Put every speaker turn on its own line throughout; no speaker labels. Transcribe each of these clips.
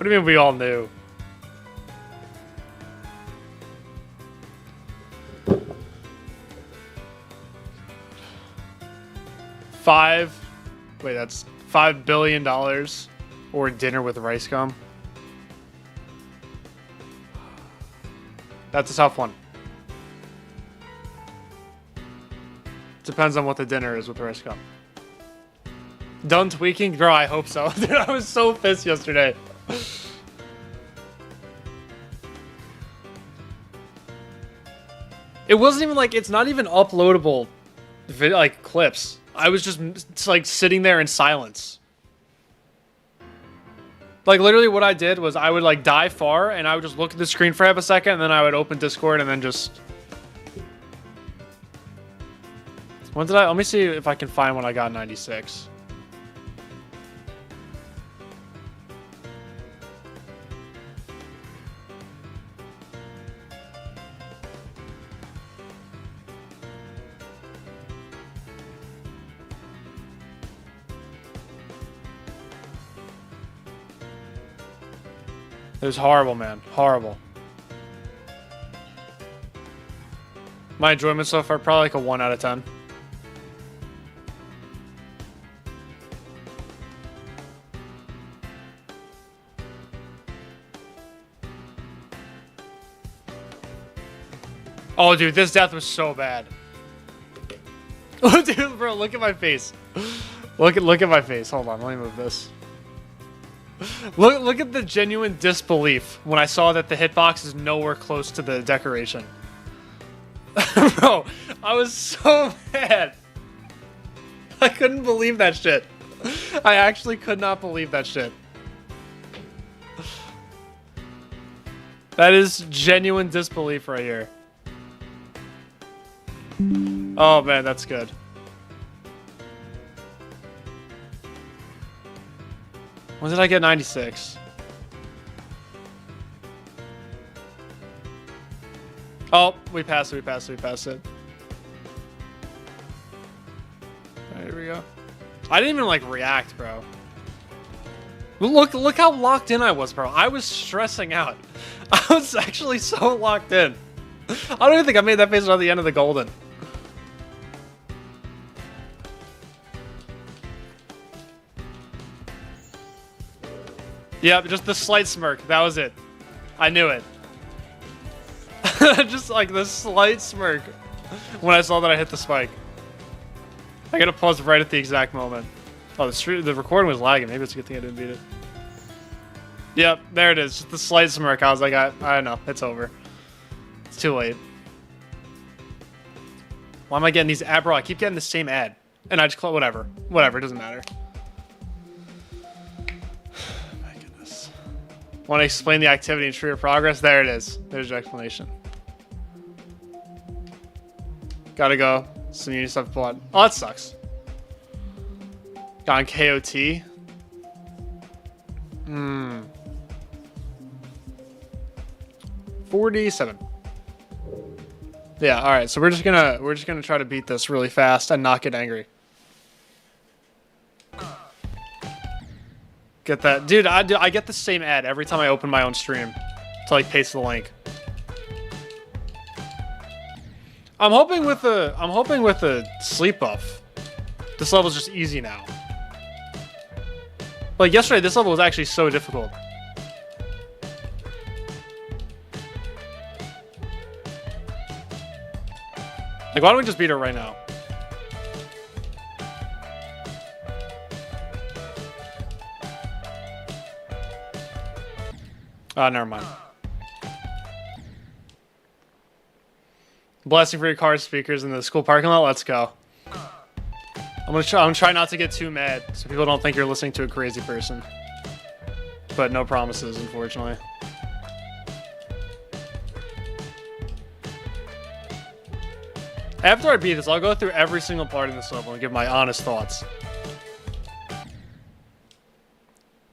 What do you mean we all knew? Wait, that's $5 billion or dinner with rice gum. That's a tough one. Depends on what the dinner is with rice gum. Done tweaking? Bro, I hope so. Dude, I was so pissed yesterday. It wasn't even like, it's not even uploadable like clips. I was just like sitting there in silence. Like literally what I did was I would like dive far and I would just look at the screen for half a second and then I would open Discord and then just... When did I... Let me see if I can find when I got 96. It was horrible, man. Horrible. My enjoyment so far, probably like a 1 out of 10. Oh, dude, this death was so bad. Oh, dude, bro, look at my face. Look at my face. Hold on, let me move this. Look at the genuine disbelief when I saw that the hitbox is nowhere close to the decoration. Bro, I was so mad. I couldn't believe that shit. I actually could not believe that shit. That is genuine disbelief right here. Oh man, that's good. When did I get 96? Oh, we passed it. Alright, here we go. I didn't even like react, bro. Look how locked in I was, bro. I was stressing out. I was actually so locked in. I don't even think I made that face on the end of the golden. Yep, just the slight smirk. That was it. I knew it. Just like the slight smirk when I saw that I hit the spike. I gotta pause right at the exact moment. Oh, the recording was lagging. Maybe it's a good thing I didn't beat it. Yep, there it is. Just the slight smirk. I was like, I know. It's over. It's too late. Why am I getting these ad, bro? I keep getting the same ad. And I just whatever. Whatever, it doesn't matter. My goodness. Want to explain the activity and tree of progress? There it is. There's your explanation. Gotta go. Some unit stuff blood. Oh, that sucks. Got on KOT. 47. Yeah, alright, so we're just gonna try to beat this really fast and not get angry. Get that. Dude, I get the same ad every time I open my own stream to like paste the link. I'm hoping with the sleep buff, this level's just easy now. Like yesterday, this level was actually so difficult. Like, why don't we just beat her right now? Oh, never mind. Blasting for your car speakers in the school parking lot. Let's go. I'm gonna try not to get too mad, so people don't think you're listening to a crazy person. But no promises, unfortunately. After I beat this, I'll go through every single part of this level and give my honest thoughts.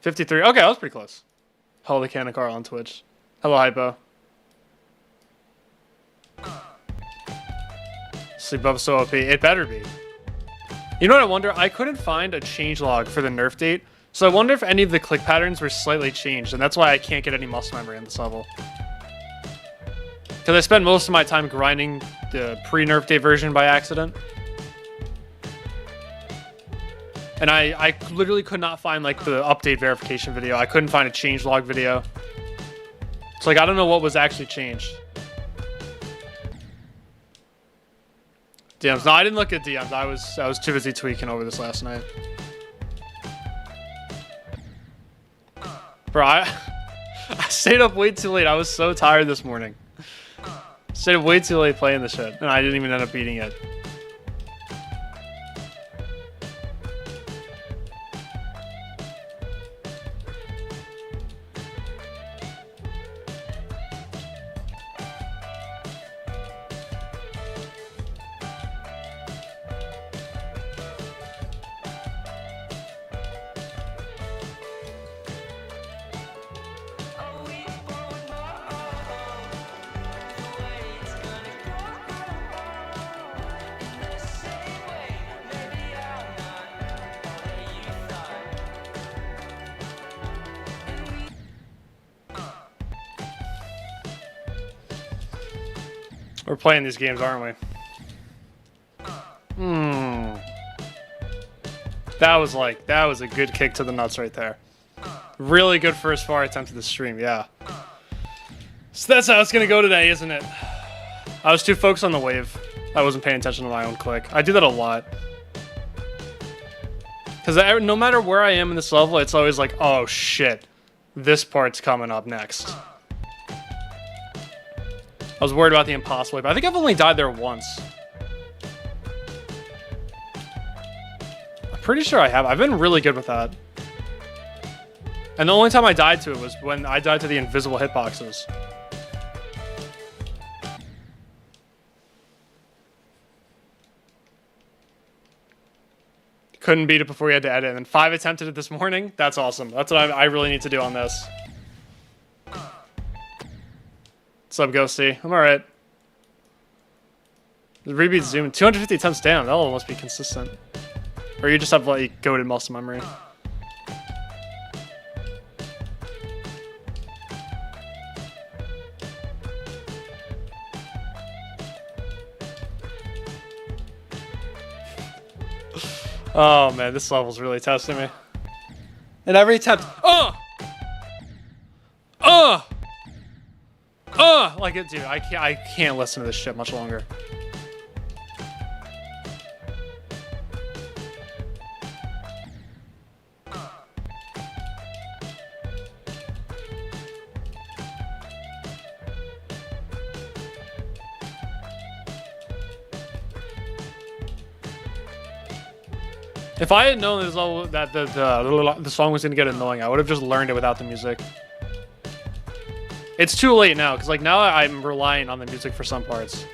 53. Okay, that was pretty close. Holy Cannon Carl on Twitch. Hello, Hypo. Sleep buff so OP. It better be. You know what I wonder? I couldn't find a changelog for the nerf date, So I wonder if any of the click patterns were slightly changed, and that's why I can't get any muscle memory in this level. Because I spent most of my time grinding the pre-nerf day version by accident. And I literally could not find like the update verification video. I couldn't find a changelog video. So like I don't know what was actually changed. DMs. No, I didn't look at DMs. I was too busy tweaking over this last night. Bro, I stayed up way too late. I was so tired this morning. Stayed up way too late playing this shit, and I didn't even end up beating it. We're playing these games, aren't we? That was a good kick to the nuts right there. Really good first far attempt of the stream, yeah. So that's how it's gonna go today, isn't it? I was too focused on the wave. I wasn't paying attention to my own click. I do that a lot. Because no matter where I am in this level, it's always like, oh shit, this part's coming up next. I was worried about the impossible wave. I think I've only died there once. I'm pretty sure I have. I've been really good with that. And the only time I died to it was when I died to the invisible hitboxes. Couldn't beat it before you had to edit. And then 5 attempted it this morning. That's awesome. That's what I really need to do on this. What's up, Ghosty? I'm alright. The rebeat zoom. 250 attempts down. That'll almost be consistent. Or you just have like goated muscle memory. Oh man, this level's really testing me. And every attempt, like it, dude. I can't listen to this shit much longer. If I had known that the song was gonna get annoying, I would have just learned it without the music. It's too late now, because like now I'm relying on the music for some parts.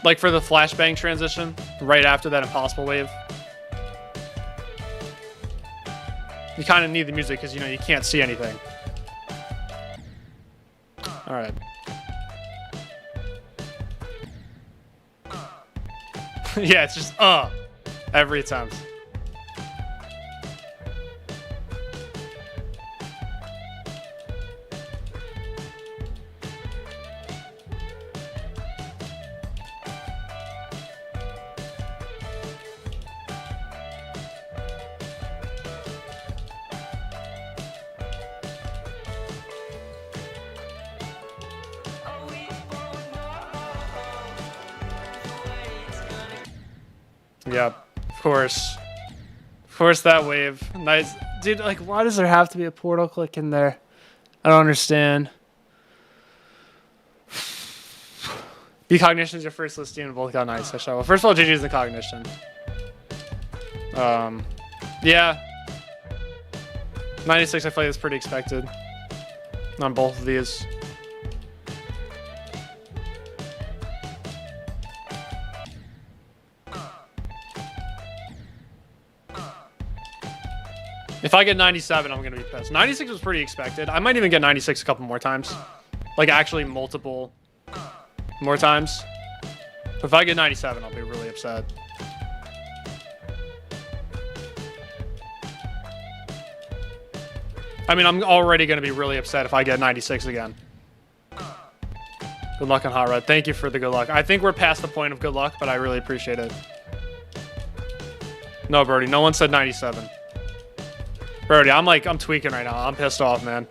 Like for the flashbang transition, right after that impossible wave. You kind of need the music because, you know, you can't see anything. Alright. Yeah, it's just, every attempt. Yep, of course. Of course that wave. Nice. Dude, like, why does there have to be a portal click in there? I don't understand. B-Cognition is your first list, and both got nice. Well, first of all, GG's the Cognition. Yeah. 96, I feel like that's pretty expected. On both of these. If I get 97, I'm going to be pissed. 96 was pretty expected. I might even get 96 a couple more times. Like, actually multiple more times. But if I get 97, I'll be really upset. I mean, I'm already going to be really upset if I get 96 again. Good luck on Hot Rod. Thank you for the good luck. I think we're past the point of good luck, but I really appreciate it. No, Brody. No one said 97. Brody, I'm tweaking right now. I'm pissed off, man.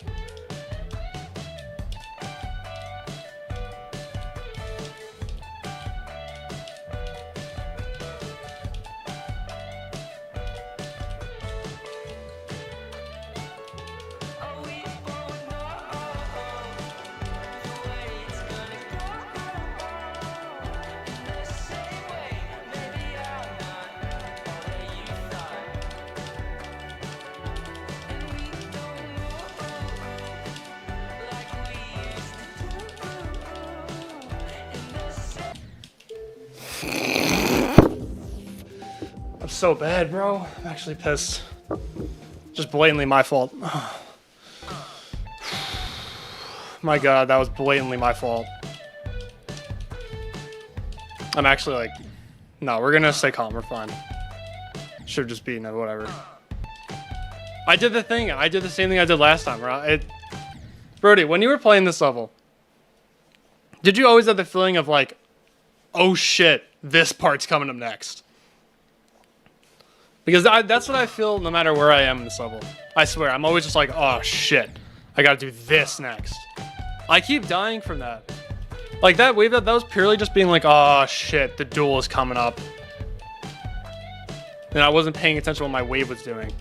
So bad, bro. I'm actually pissed. Just blatantly my fault. My god, that was blatantly my fault. I'm actually like, no, we're gonna stay calm, we're fine. Should've just beaten it, whatever. I did the thing, I did the same thing I did last time, right? Brody, when you were playing this level, did you always have the feeling of like, oh shit, this part's coming up next? Because that's what I feel no matter where I am in this level. I swear, I'm always just like, oh shit, I gotta do this next. I keep dying from that. Like that wave, that was purely just being like, oh shit, the duel is coming up. And I wasn't paying attention to what my wave was doing.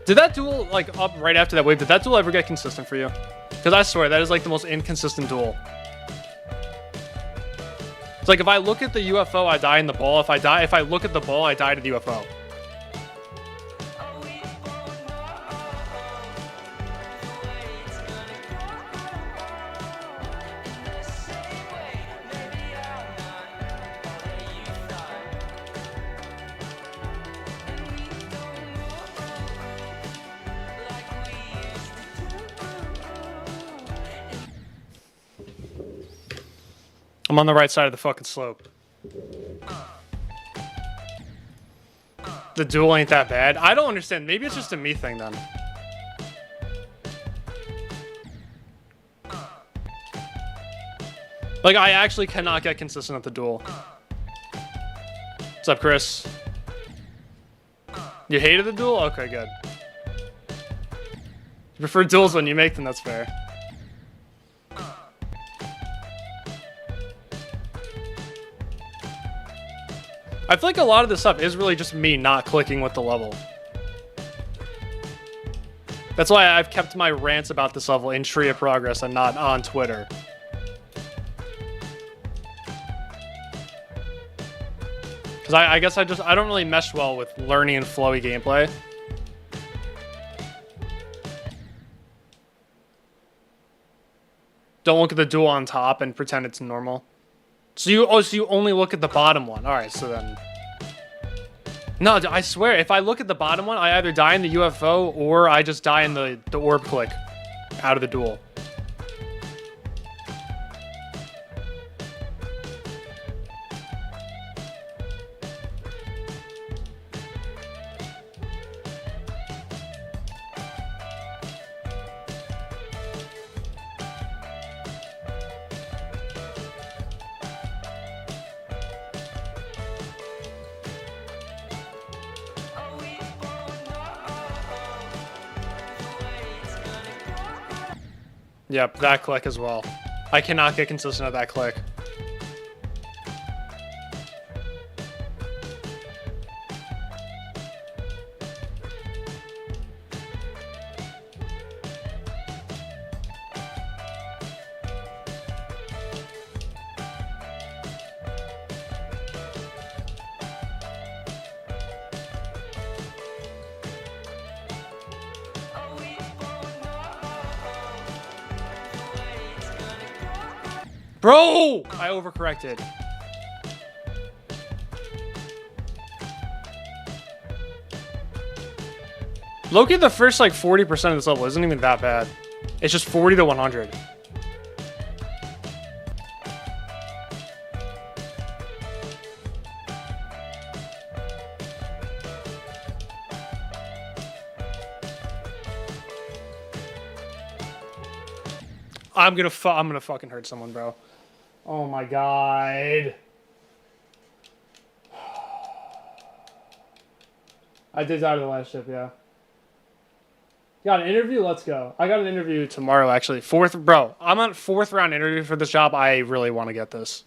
Did that duel, like up right after that wave, did that duel ever get consistent for you? Because I swear, that is like the most inconsistent duel. It's like if I look at the UFO, I die in the ball. If I look at the ball, I die to the UFO. I'm on the right side of the fucking slope. The duel ain't that bad. I don't understand. Maybe it's just a me thing then. Like, I actually cannot get consistent at the duel. What's up, Chris? You hated the duel? Okay, good. You prefer duels when you make them, that's fair. I feel like a lot of this stuff is really just me not clicking with the level. That's why I've kept my rants about this level in Tree of Progress and not on Twitter. Because I guess I don't really mesh well with learning and flowy gameplay. Don't look at the duel on top and pretend it's normal. So you only look at the bottom one. All right, so then. No, I swear, if I look at the bottom one, I either die in the UFO or I just die in the orb click out of the duel. Yep, that click as well. I cannot get consistent at that click. Bro! I overcorrected. Loki, the first like 40% of this level isn't even that bad. It's just 40 to 100. I'm gonna fucking hurt someone, bro. Oh my god. I did die to the last ship, yeah. Got an interview? Let's go. I got an interview tomorrow, actually. Bro, I'm on 4th round interview for this job. I really want to get this.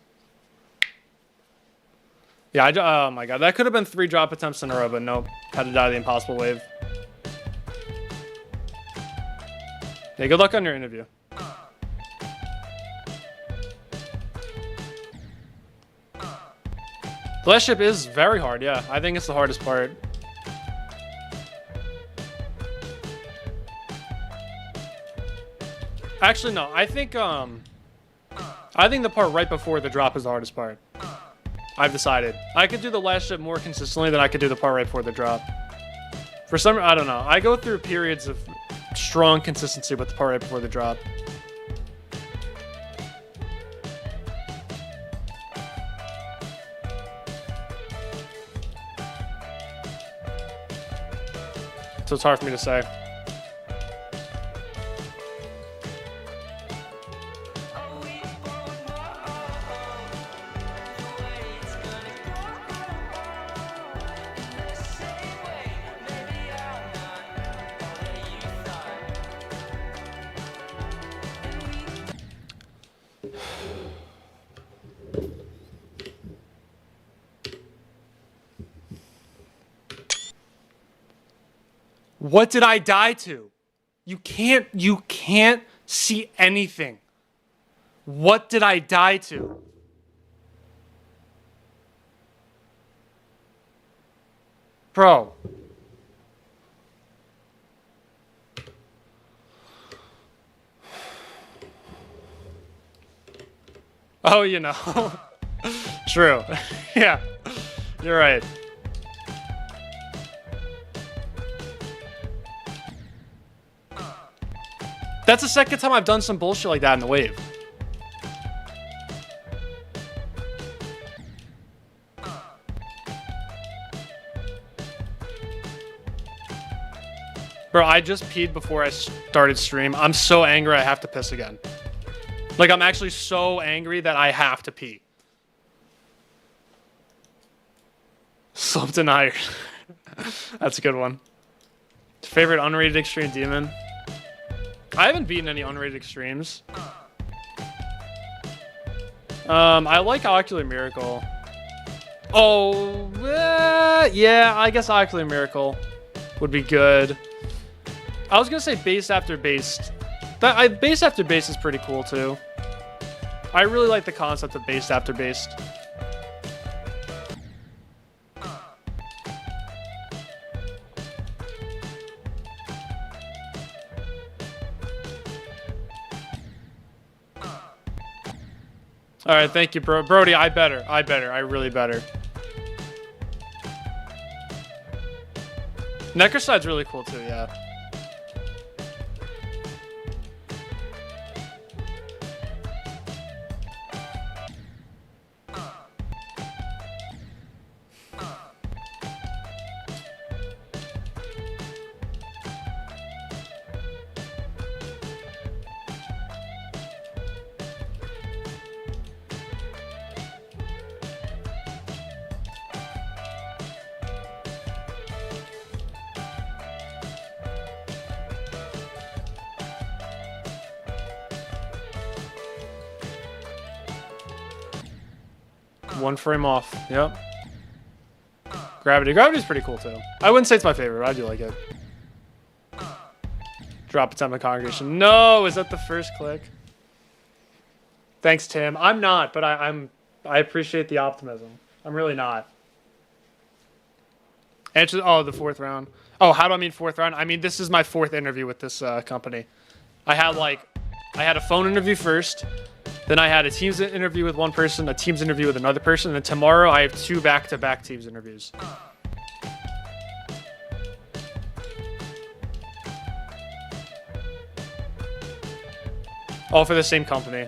Yeah, oh my god. That could have been 3 drop attempts in a row, but nope. Had to die to the impossible wave. Yeah, good luck on your interview. The last ship is very hard, yeah. I think it's the hardest part. Actually, no. I think the part right before the drop is the hardest part. I've decided. I could do the last ship more consistently than I could do the part right before the drop. For some, I don't know. I go through periods of strong consistency with the part right before the drop. So it's hard for me to say. What did I die to? You can't see anything. What did I die to? Bro. Oh, you know. True. Yeah. You're right. That's the second time I've done some bullshit like that in the wave. Bro, I just peed before I started stream. I'm so angry I have to piss again. Like, I'm actually so angry that I have to pee. Slumped and iron. That's a good one. Favorite unrated extreme demon? I haven't beaten any unrated extremes. I like Ocular Miracle. Oh, yeah, I guess Ocular Miracle would be good. I was gonna say base after base. Base after base is pretty cool too. I really like the concept of base after base. All right, thank you, bro. Brody, I better. I really better. Necroside's really cool too, yeah. One frame off. Yep. Gravity. Gravity's pretty cool too. I wouldn't say it's my favorite, but I do like it. Drop attempt on congregation. No, is that the first click? Thanks, Tim. I'm not, but I appreciate the optimism. I'm really not. Answer. Oh, the 4th round. Oh, how do I mean 4th round? I mean this is my 4th interview with this company. I had a phone interview first. Then I had a Teams interview with one person, a Teams interview with another person, and then tomorrow I have 2 back-to-back Teams interviews. All for the same company.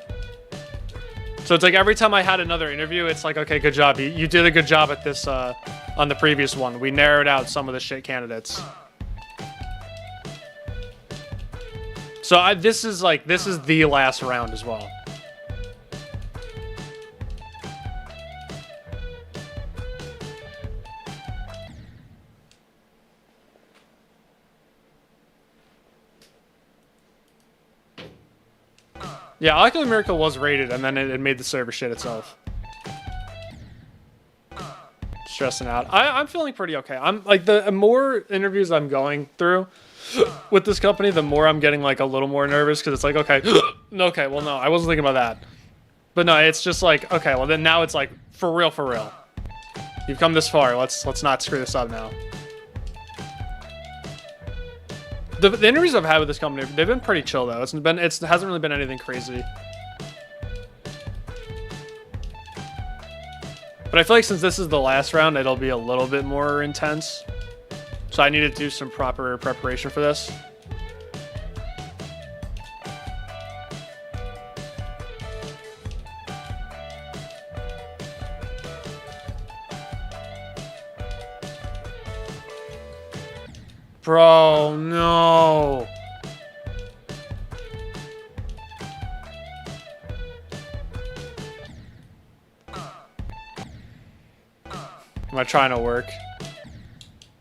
So it's like every time I had another interview, it's like, okay, good job. You did a good job at this on the previous one. We narrowed out some of the shit candidates. So this is the last round as well. Yeah, I like how Miracle was rated, and then it made the server shit itself. Stressing out. I'm feeling pretty okay. I'm like, the more interviews I'm going through with this company, the more I'm getting like a little more nervous, because it's like, okay, okay, well no, I wasn't thinking about that. But no, it's just like, okay, well then now it's like, for real, for real. You've come this far, let's not screw this up now. The interviews I've had with this company, they've been pretty chill though. It hasn't really been anything crazy. But I feel like since this is the last round, it'll be a little bit more intense. So I need to do some proper preparation for this. Bro, no. Am I trying to work?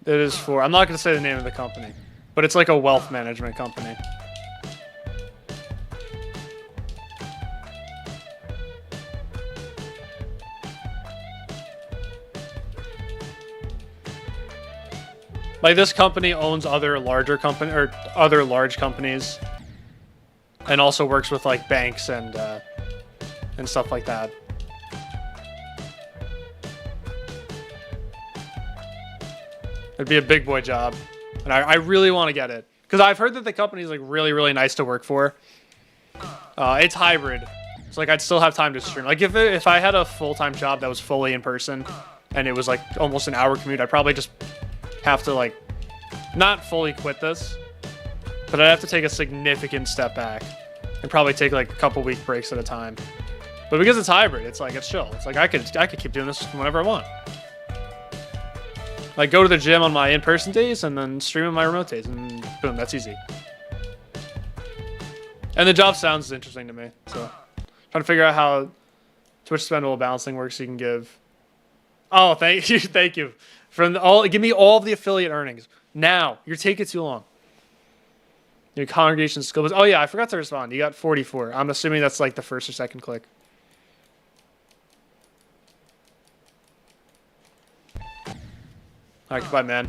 It is for, I'm not going to say the name of the company, but it's like a wealth management company. Like, this company owns other large companies, and also works with like banks and stuff like that. It'd be a big boy job, and I really want to get it because I've heard that the company is like really, really nice to work for. It's hybrid, so like I'd still have time to stream. Like if I had a full-time job that was fully in person, and it was like almost an hour commute, I'd probably just have to like not fully quit this, but I'd have to take a significant step back and probably take like a couple week breaks at a time. But because it's hybrid, it's like it's chill. It's like I could keep doing this whenever I want. Like go to the gym on my in-person days and then stream on my remote days, and boom, that's easy. And the job sounds interesting to me, so trying to figure out how Twitch spendable balancing works. So you can give. Oh, thank you, thank you. Give me all of the affiliate earnings now. You're taking too long. Your congregation skills. Oh yeah, I forgot to respond. You got 44. I'm assuming that's like the first or second click. All right, goodbye, man.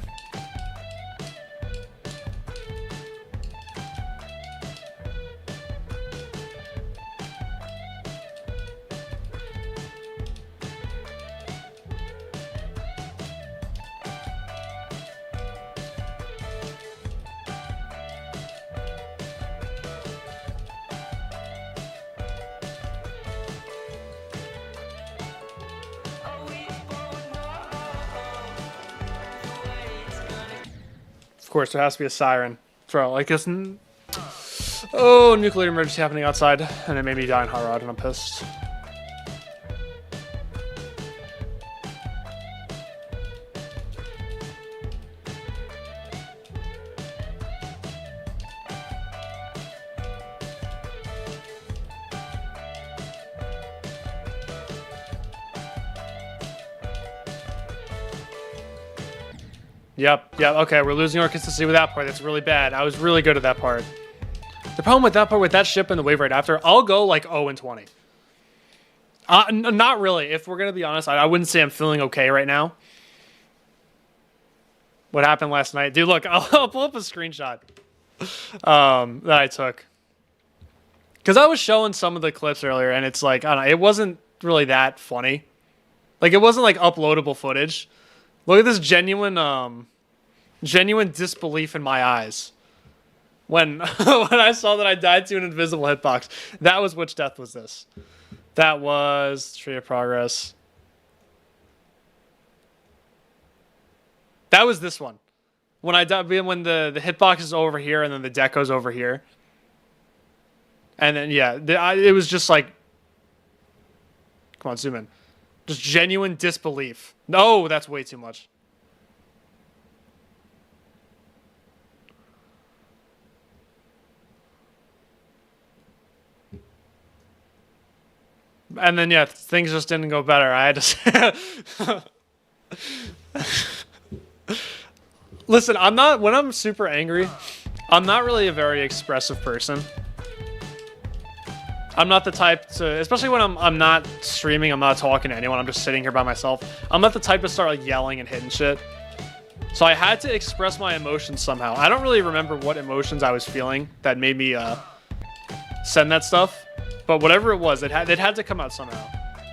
Of course, there has to be a siren. Bro, like this. Oh, nuclear emergency happening outside, and it made me die in hot rod, and I'm pissed. Yep, okay, we're losing our consistency with that part. That's really bad. I was really good at that part. The problem with that part, with that ship and the wave right after, I'll go like 0-20. Not really. If we're going to be honest, I wouldn't say I'm feeling okay right now. What happened last night? Dude, look, I'll pull up a screenshot that I took. Because I was showing some of the clips earlier, and it's like, I don't know, it wasn't really that funny. Like, it wasn't like uploadable footage. Look at this genuine disbelief in my eyes when when I saw that I died to an invisible hitbox. That was which death was this? That was Tree of Progress. That was this one. When I died, when the hitbox is over here and then the deck goes over here. And then yeah, it was just like, come on, zoom in. Just genuine disbelief. No, that's way too much. And then, yeah, things just didn't go better. I had to... Listen, I'm not... When I'm super angry, I'm not really a very expressive person. I'm not the type to... Especially when I'm not streaming, I'm not talking to anyone, I'm just sitting here by myself. I'm not the type to start, like, yelling and hitting shit. So I had to express my emotions somehow. I don't really remember what emotions I was feeling that made me, send that stuff. But whatever it was, it had to come out somehow.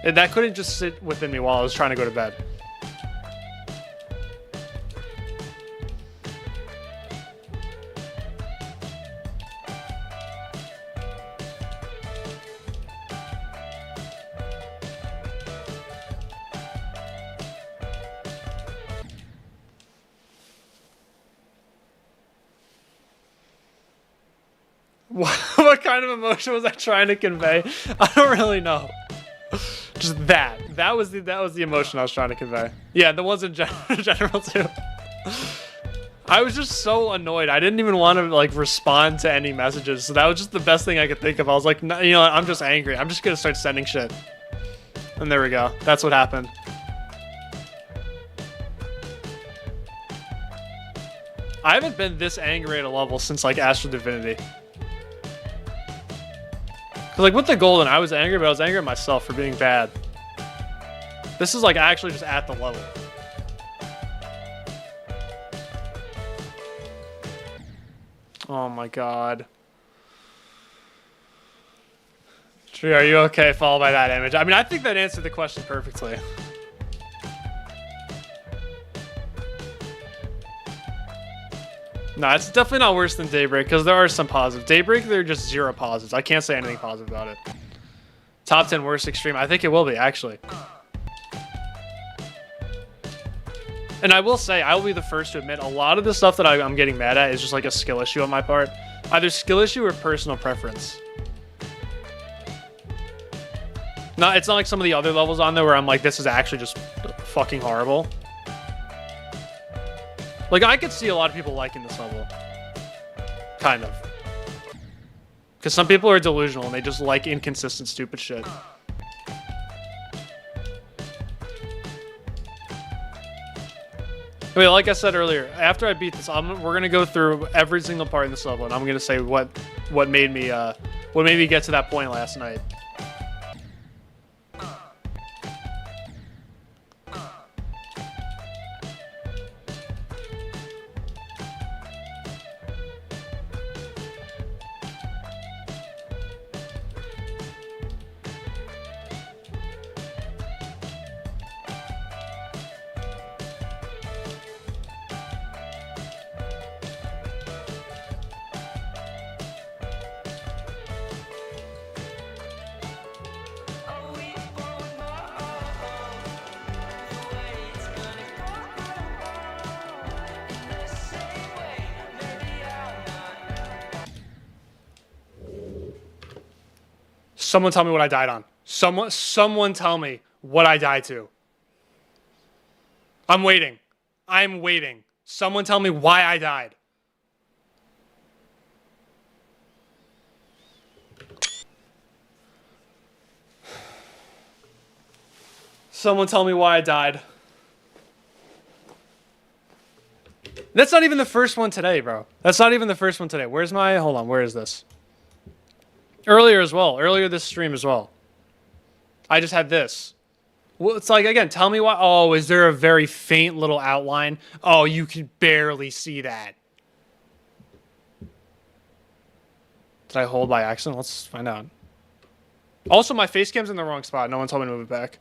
That couldn't just sit within me while I was trying to go to bed. What kind of emotion was I trying to convey? I don't really know. Just that. That was the emotion I was trying to convey. Yeah, the ones in general too. I was just so annoyed. I didn't even want to like respond to any messages. So that was just the best thing I could think of. I was like, no, you know what? I'm just angry. I'm just gonna start sending shit. And there we go. That's what happened. I haven't been this angry at a level since like Astral Divinity. Like, with the Golden, I was angry, but I was angry at myself for being bad. This is, like, actually just at the level. Oh, my God. Tree, are you okay? Followed by that image. I mean, I think that answered the question perfectly. No, it's definitely not worse than Daybreak, because there are some positives. Daybreak, there are just zero positives. I can't say anything positive about it. Top 10 worst extreme. I think it will be, actually. And I will say, I will be the first to admit, a lot of the stuff that I'm getting mad at is just like a skill issue on my part. Either skill issue or personal preference. No, it's not like some of the other levels on there where I'm like, this is actually just fucking horrible. Like, I could see a lot of people liking this level. Kind of. Because some people are delusional and they just like inconsistent, stupid shit. I mean, like I said earlier, after I beat this, we're gonna go through every single part in this level, and I'm gonna say what made me get to that point last night. Someone tell me what I died on. Someone tell me what I died to. I'm waiting. I'm waiting. Someone tell me why I died. Someone tell me why I died. That's not even the first one today, bro. That's not even the first one today. Where's my... Hold on, where is this? Earlier as well. Earlier this stream as well. I just had this. Well, it's like, again, tell me why... Oh, is there a very faint little outline? Oh, you can barely see that. Did I hold by accident? Let's find out. Also, my face cam's in the wrong spot. No one told me to move it back.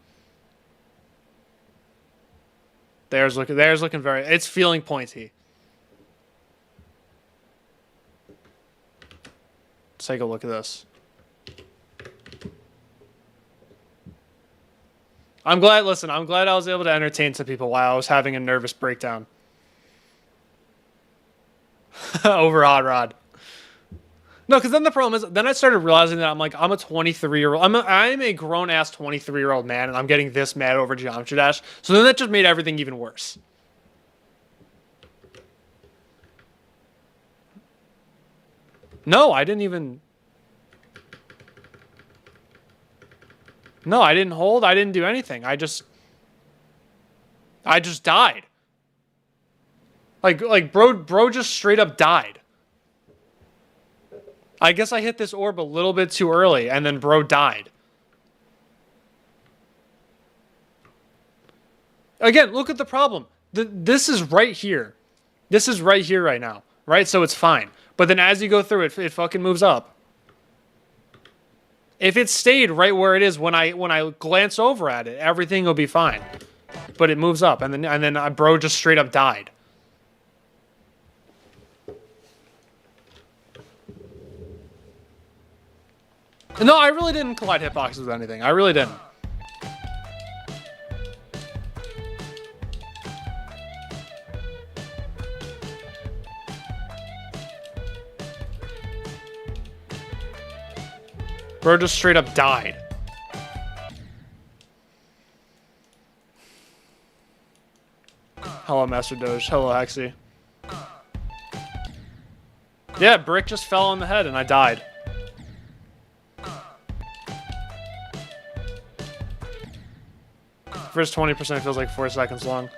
There's looking very... It's feeling pointy. Let's take a look at this. I'm glad I was able to entertain some people while I was having a nervous breakdown. Over Hot Rod. No, because then the problem is, then I started realizing that I'm like, I'm a 23-year-old. I'm a grown-ass 23-year-old man, and I'm getting this mad over Geometry Dash. So then that just made everything even worse. No, I didn't even... No, I didn't hold. I didn't do anything. I just died. Like bro just straight up died. I guess I hit this orb a little bit too early, and then bro died. Again, look at the problem. This is right here. This is right here right now, right? So it's fine. But then as you go through it, it fucking moves up. If it stayed right where it is when I glance over at it, everything will be fine. But it moves up, and then bro just straight up died. No, I really didn't collide hitboxes with anything. I really didn't. Bro just straight up died. Hello, Master Doge. Hello, Hexy. Yeah, brick just fell on the head and I died. First 20% feels like 4 seconds long.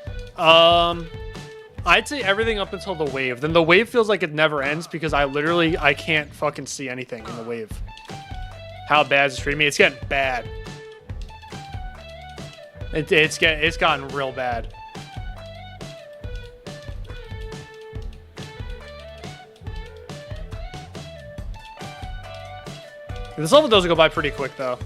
I'd say everything up until the wave. Then the wave feels like it never ends because I can't fucking see anything in the wave. How bad is it treating me? It's getting bad. It's gotten real bad. This level does go by pretty quick though.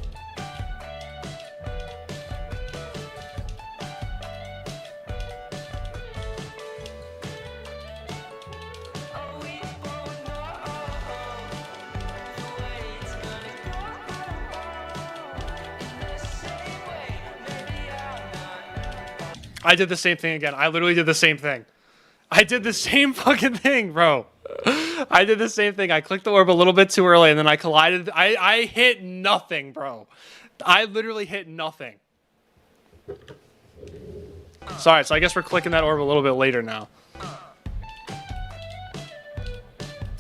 I did the same thing again. I literally did the same thing. I did the same fucking thing, bro. I did the same thing. I clicked the orb a little bit too early, and then I collided. I hit nothing, bro. I literally hit nothing. Sorry, so I guess we're clicking that orb a little bit later now.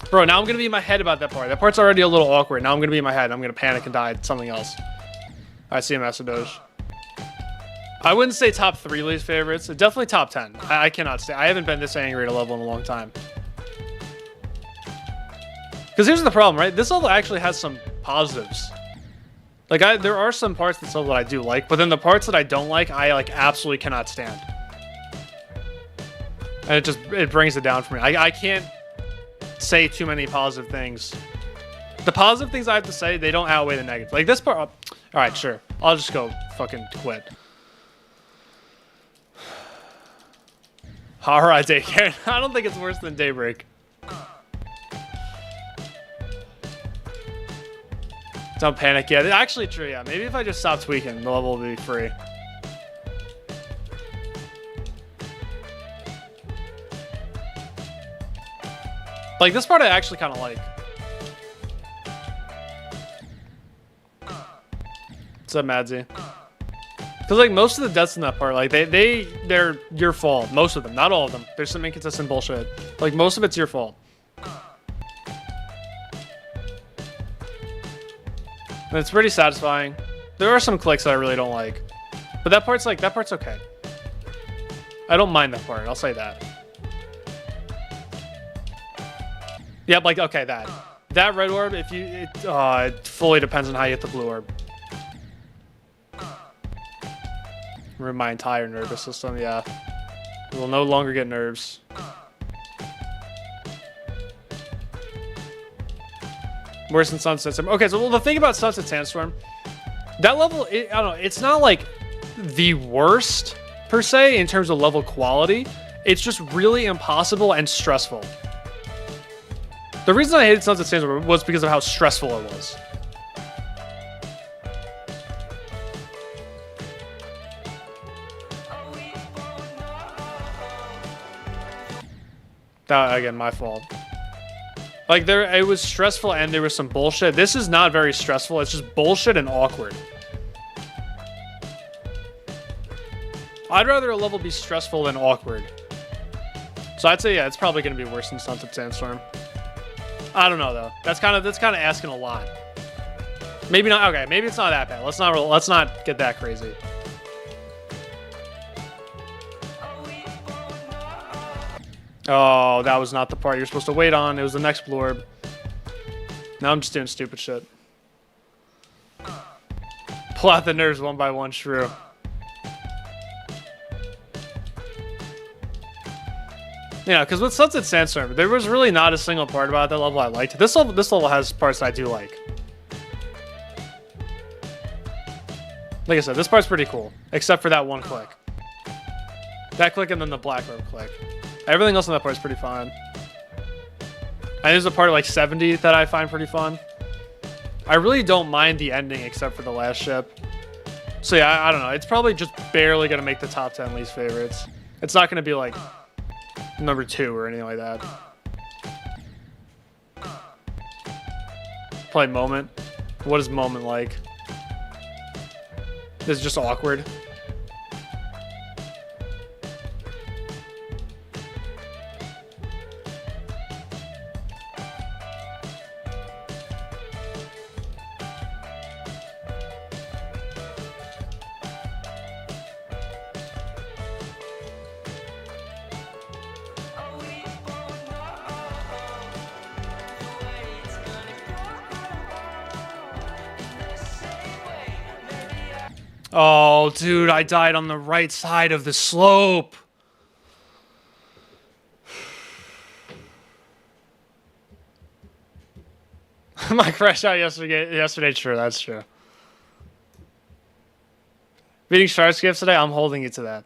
Bro, now I'm going to be in my head about that part. That part's already a little awkward. Now I'm going to be in my head. I'm going to panic and die at something else. I see a Master Doge. I wouldn't say top 3 least favorites. Definitely top 10. I cannot say. I haven't been this angry at a level in a long time. Because here's the problem, right? This level actually has some positives. Like, there are some parts in this level that I do like, but then the parts that I don't like, I like absolutely cannot stand. And it brings it down for me. I can't say too many positive things. The positive things I have to say, they don't outweigh the negative. Like this part, all right, sure. I'll just go fucking quit. Alright, Daycare. I don't think it's worse than Daybreak. Don't panic yet. Actually, true, yeah. Maybe if I just stop tweaking, the level will be free. Like, this part I actually kind of like. What's up, Madsy? Because, like, most of the deaths in that part, like, they're your fault. Most of them. Not all of them. There's some inconsistent bullshit. Like, most of it's your fault. And it's pretty satisfying. There are some clicks that I really don't like. But that part's okay. I don't mind that part. I'll say that. Yep, like, okay, that red orb, it fully depends on how you hit the blue orb. Ruin my entire nervous system, yeah. We will no longer get nerves. Worse than Sunset Sandstorm. Okay, so the thing about Sunset Sandstorm, that level, I don't know, it's not like the worst per se in terms of level quality. It's just really impossible and stressful. The reason I hated Sunset Sandstorm was because of how stressful it was. That, again, my fault. Like, it was stressful and there was some bullshit. This is not very stressful. It's just bullshit and awkward. I'd rather a level be stressful than awkward. So I'd say, yeah, it's probably going to be worse than Sunset Sandstorm. I don't know, though. That's kind of asking a lot. Maybe not. Okay, maybe it's not that bad. Let's not get that crazy. Oh, that was not the part you're supposed to wait on. It was the next blurb. Now I'm just doing stupid shit. Pull out the nerves one by one, shrew. Yeah, because with Sunset Sandstorm, there was really not a single part about that level I liked. This level has parts I do like. Like I said, this part's pretty cool, except for that one click. That click and then the black robe click. Everything else on that part is pretty fun. And there's a part like 70 that I find pretty fun. I really don't mind the ending except for the last ship. So yeah, I don't know. It's probably just barely going to make the top 10 least favorites. It's not going to be like number 2 or anything like that. Play Moment. What is Moment like? This is just awkward. Oh, dude, I died on the right side of the slope. My crash out yesterday, true, that's true. Beating Sharks gifts today, I'm holding you to that.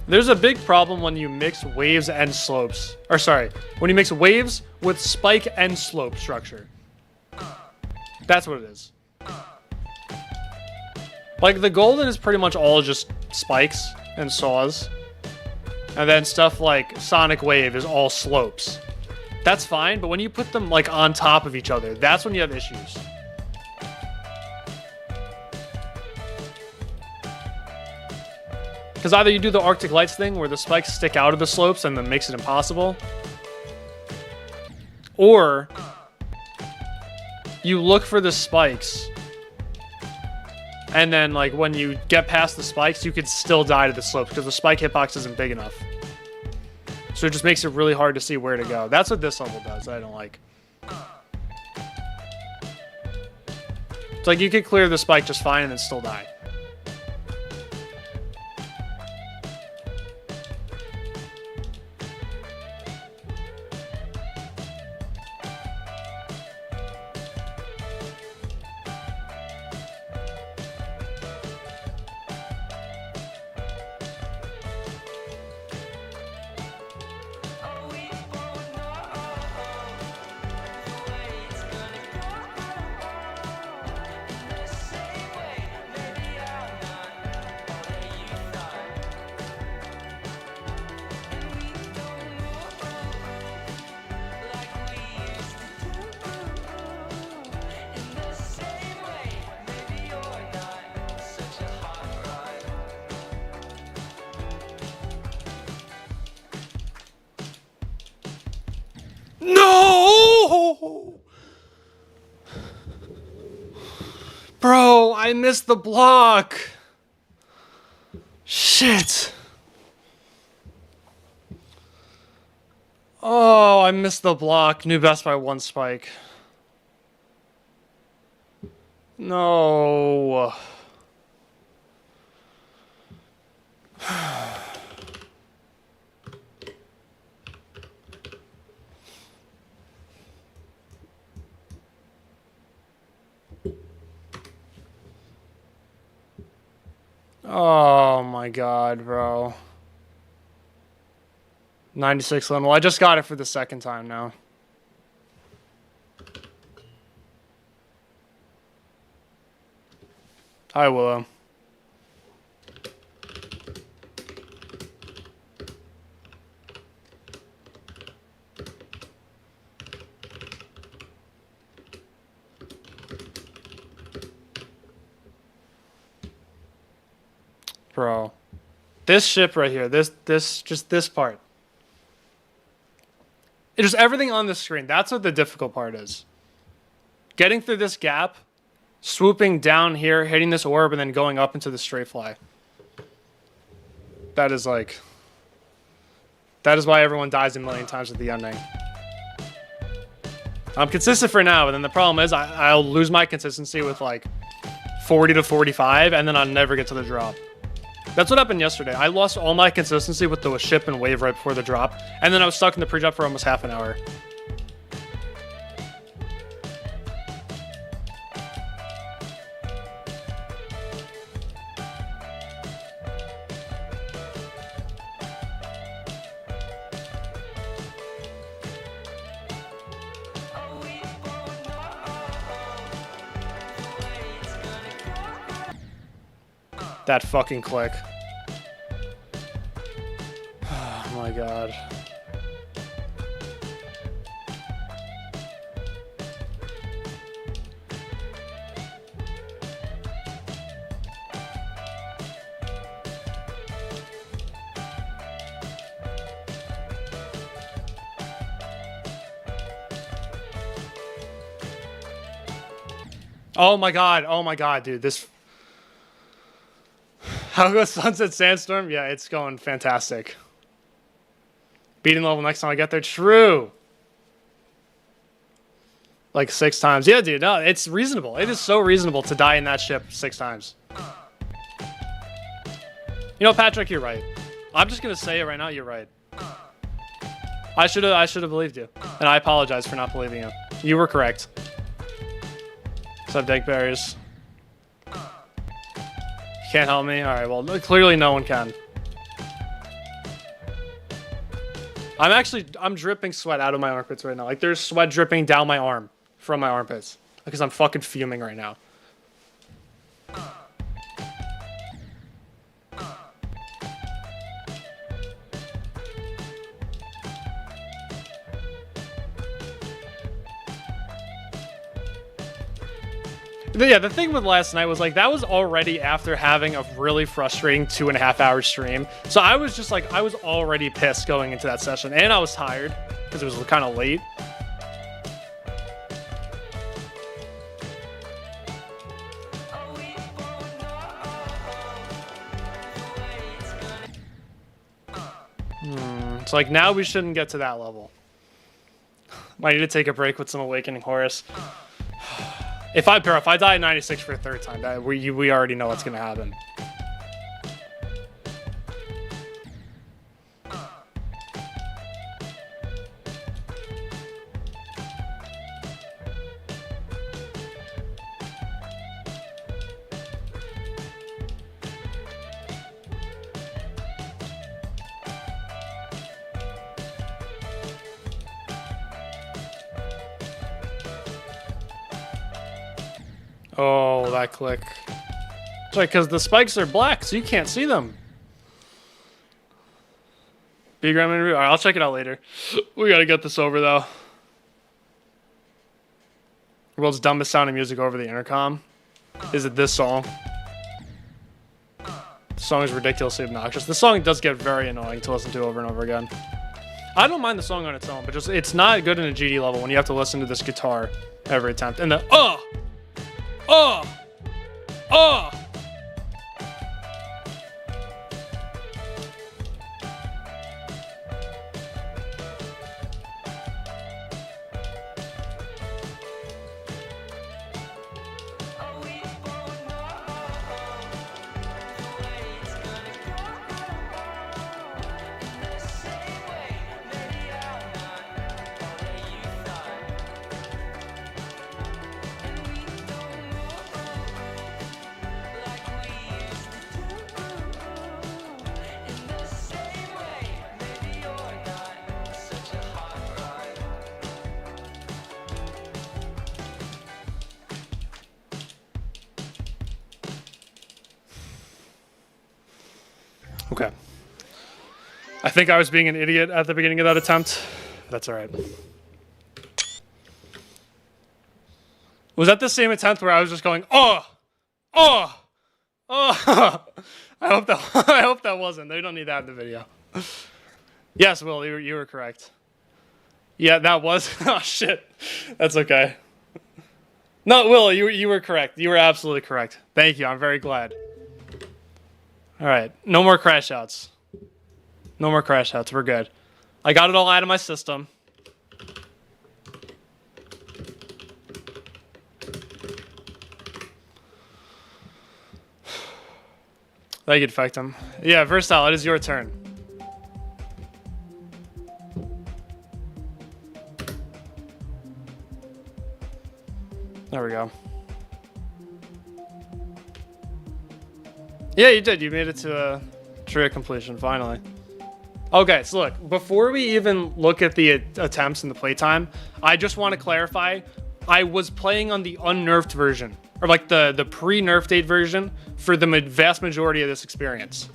There's a big problem when you mix waves and slopes. Or sorry, when you mix waves with spike and slope structure. That's what it is. Like, the golden is pretty much all just spikes and saws. And then stuff like Sonic Wave is all slopes. That's fine, but when you put them, like, on top of each other, that's when you have issues. Because either you do the Arctic Lights thing where the spikes stick out of the slopes and then makes it impossible. Or you look for the spikes. And then, like, when you get past the spikes, you could still die to the slopes because the spike hitbox isn't big enough. So it just makes it really hard to see where to go. That's what this level does that I don't like. It's like you could clear the spike just fine and then still die. No! Bro, I missed the block. Shit. Oh, I missed the block. New best by 1 spike. No. Oh my god, bro. 96 level. I just got it for the second time now. Hi, Willow. Bro. This ship right here, just this part. It's just everything on the screen. That's what the difficult part is. Getting through this gap, swooping down here, hitting this orb, and then going up into the straight fly. That is like... That is why everyone dies a million times at the ending. I'm consistent for now, but then the problem is I'll lose my consistency with like 40 to 45, and then I'll never get to the drop. That's what happened yesterday. I lost all my consistency with the ship and wave right before the drop, and then I was stuck in the pre-drop for almost half an hour. That fucking click. Oh my god. Oh my god, dude. This... How goes Sunset Sandstorm? Yeah, it's going fantastic. Beating level next time I get there? True. Like 6 times. Yeah, dude, no, it's reasonable. It is so reasonable to die in that ship 6 times. You know, Patrick, you're right. I'm just gonna say it right now, you're right. I should have believed you. And I apologize for not believing you. You were correct. What's up, Dank Berries? Can't help me? Alright, well, clearly no one can. I'm dripping sweat out of my armpits right now. Like, there's sweat dripping down my arm from my armpits. Because I'm fucking fuming right now. Yeah, the thing with last night was, like, that was already after having a really frustrating 2.5-hour stream. So I was just, like, I was already pissed going into that session. And I was tired, because it was kind of late. It's like, now we shouldn't get to that level. Might need to take a break with some Awakening Horus. If I die at 96 for a 3rd time, we already know what's gonna happen. Oh, that click. It's right, because the spikes are black, so you can't see them. Big Ram interview? Alright, I'll check it out later. We gotta get this over, though. World's dumbest sounding music over the intercom. Is it this song? The song is ridiculously obnoxious. The song does get very annoying to listen to over and over again. I don't mind the song on its own, but just it's not good in a GD level when you have to listen to this guitar every attempt. And the okay. I think I was being an idiot at the beginning of that attempt. That's alright. Was that the same attempt where I was just going, oh! I hope that I hope that wasn't. They don't need that in the video. Yes, Will, you were correct. Yeah, that was. Oh shit, that's okay. No, Will, you were correct. You were absolutely correct. Thank you. I'm very glad. All right, no more crash outs. No more crash outs. We're good. I got it all out of my system. That could affect him. Yeah, Versatile, it is your turn. There we go. Yeah, you did. You made it to a trio completion, finally. Okay, so look, before we even look at the attempts and the playtime, I just want to clarify, I was playing on the unnerfed version, or like the pre-nerf date version for the vast majority of this experience.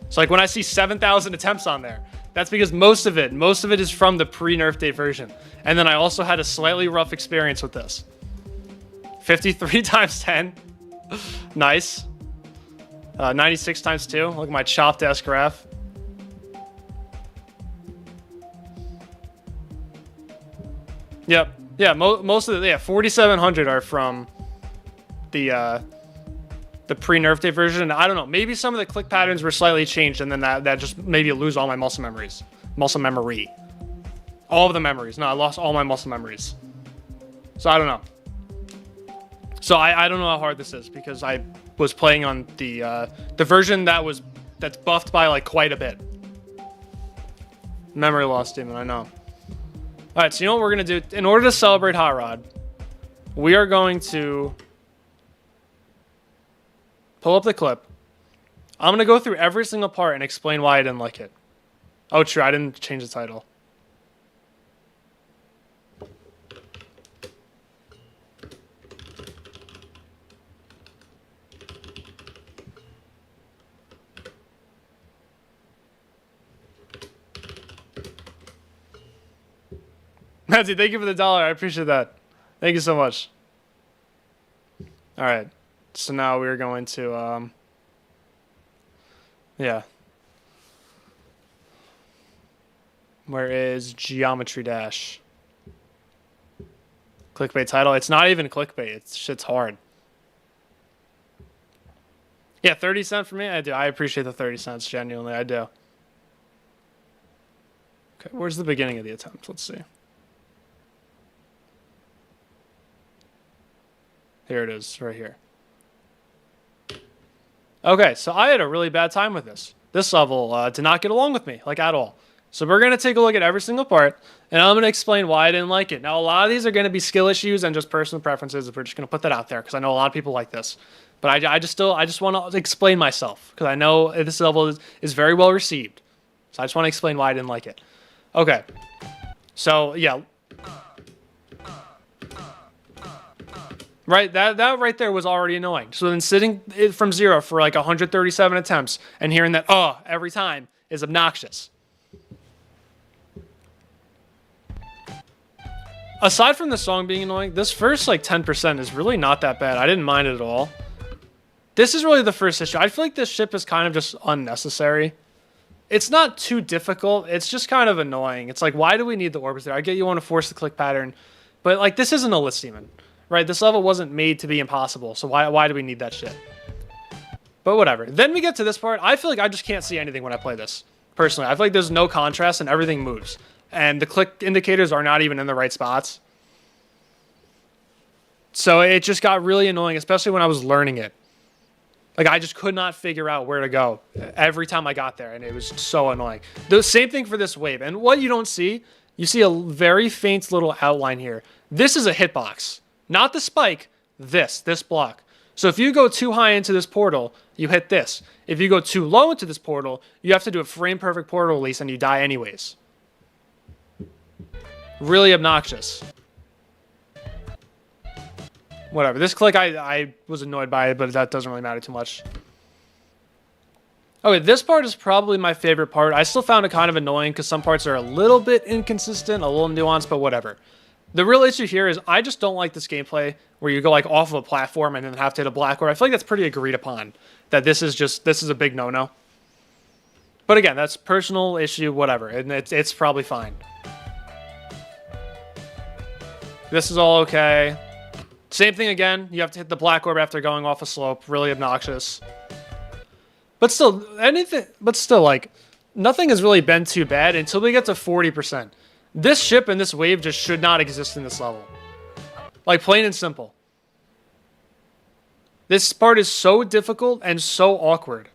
So like when I see 7,000 attempts on there, that's because most of it is from the pre-nerf date version. And then I also had a slightly rough experience with this. 53 times 10. Nice. 96 times 2. Look at my chopped ass graph. Yep. Yeah, most of the 4,700 are from the pre-nerf day version. I don't know. Maybe some of the click patterns were slightly changed, and then that just made me lose all my muscle memories. Muscle memory. All of the memories. No, I lost all my muscle memories. So I don't know. So I don't know how hard this is because I was playing on the version that's buffed by like quite a bit. Memory loss demon, I know. All right, so you know what we're gonna do? In order to celebrate Hot Rod, we are going to pull up the clip. I'm gonna go through every single part and explain why I didn't like it. Oh, true, I didn't change the title. Matthew, thank you for the $1. I appreciate that. Thank you so much. All right. So now we're going to, yeah. Where is Geometry Dash? Clickbait title. It's not even clickbait. It's shit's hard. Yeah, 30 cents for me. I do. I appreciate the 30 cents. Genuinely, I do. Okay, where's the beginning of the attempt? Let's see. Here it is, right here. Okay, so I had a really bad time with this. This level did not get along with me, like at all. So we're going to take a look at every single part, and I'm going to explain why I didn't like it. Now, a lot of these are going to be skill issues and just personal preferences. We're just going to put that out there because I know a lot of people like this. But I just want to explain myself because I know this level is very well received. So I just want to explain why I didn't like it. Okay. So, yeah. Right, that right there was already annoying. So then sitting from 0 for like 137 attempts and hearing that every time is obnoxious. Aside from the song being annoying, this first like 10% is really not that bad. I didn't mind it at all. This is really the first issue. I feel like this ship is kind of just unnecessary. It's not too difficult. It's just kind of annoying. It's like, why do we need the orbs there? I get you want to force the click pattern, but like this isn't a list demon. Right, this level wasn't made to be impossible, so why do we need that shit? But whatever. Then we get to this part. I feel like I just can't see anything when I play this. Personally, I feel like there's no contrast and everything moves. And the click indicators are not even in the right spots. So it just got really annoying, especially when I was learning it. Like, I just could not figure out where to go every time I got there, and it was so annoying. The same thing for this wave. And what you don't see, you see a very faint little outline here. This is a hitbox. Not the spike, this block. So if you go too high into this portal, you hit this. If you go too low into this portal, you have to do a frame-perfect portal release and you die anyways. Really obnoxious. Whatever. This click, I was annoyed by it, but that doesn't really matter too much. Okay, this part is probably my favorite part. I still found it kind of annoying because some parts are a little bit inconsistent, a little nuanced, but whatever. The real issue here is I just don't like this gameplay where you go like off of a platform and then have to hit a black orb. I feel like that's pretty agreed upon. That this is a big no-no. But again, that's personal issue, whatever, and it's probably fine. This is all okay. Same thing again. You have to hit the black orb after going off a slope. Really obnoxious. But still, like, nothing has really been too bad until we get to 40%. This ship and this wave just should not exist in this level. Like, plain and simple. This part is so difficult and so awkward.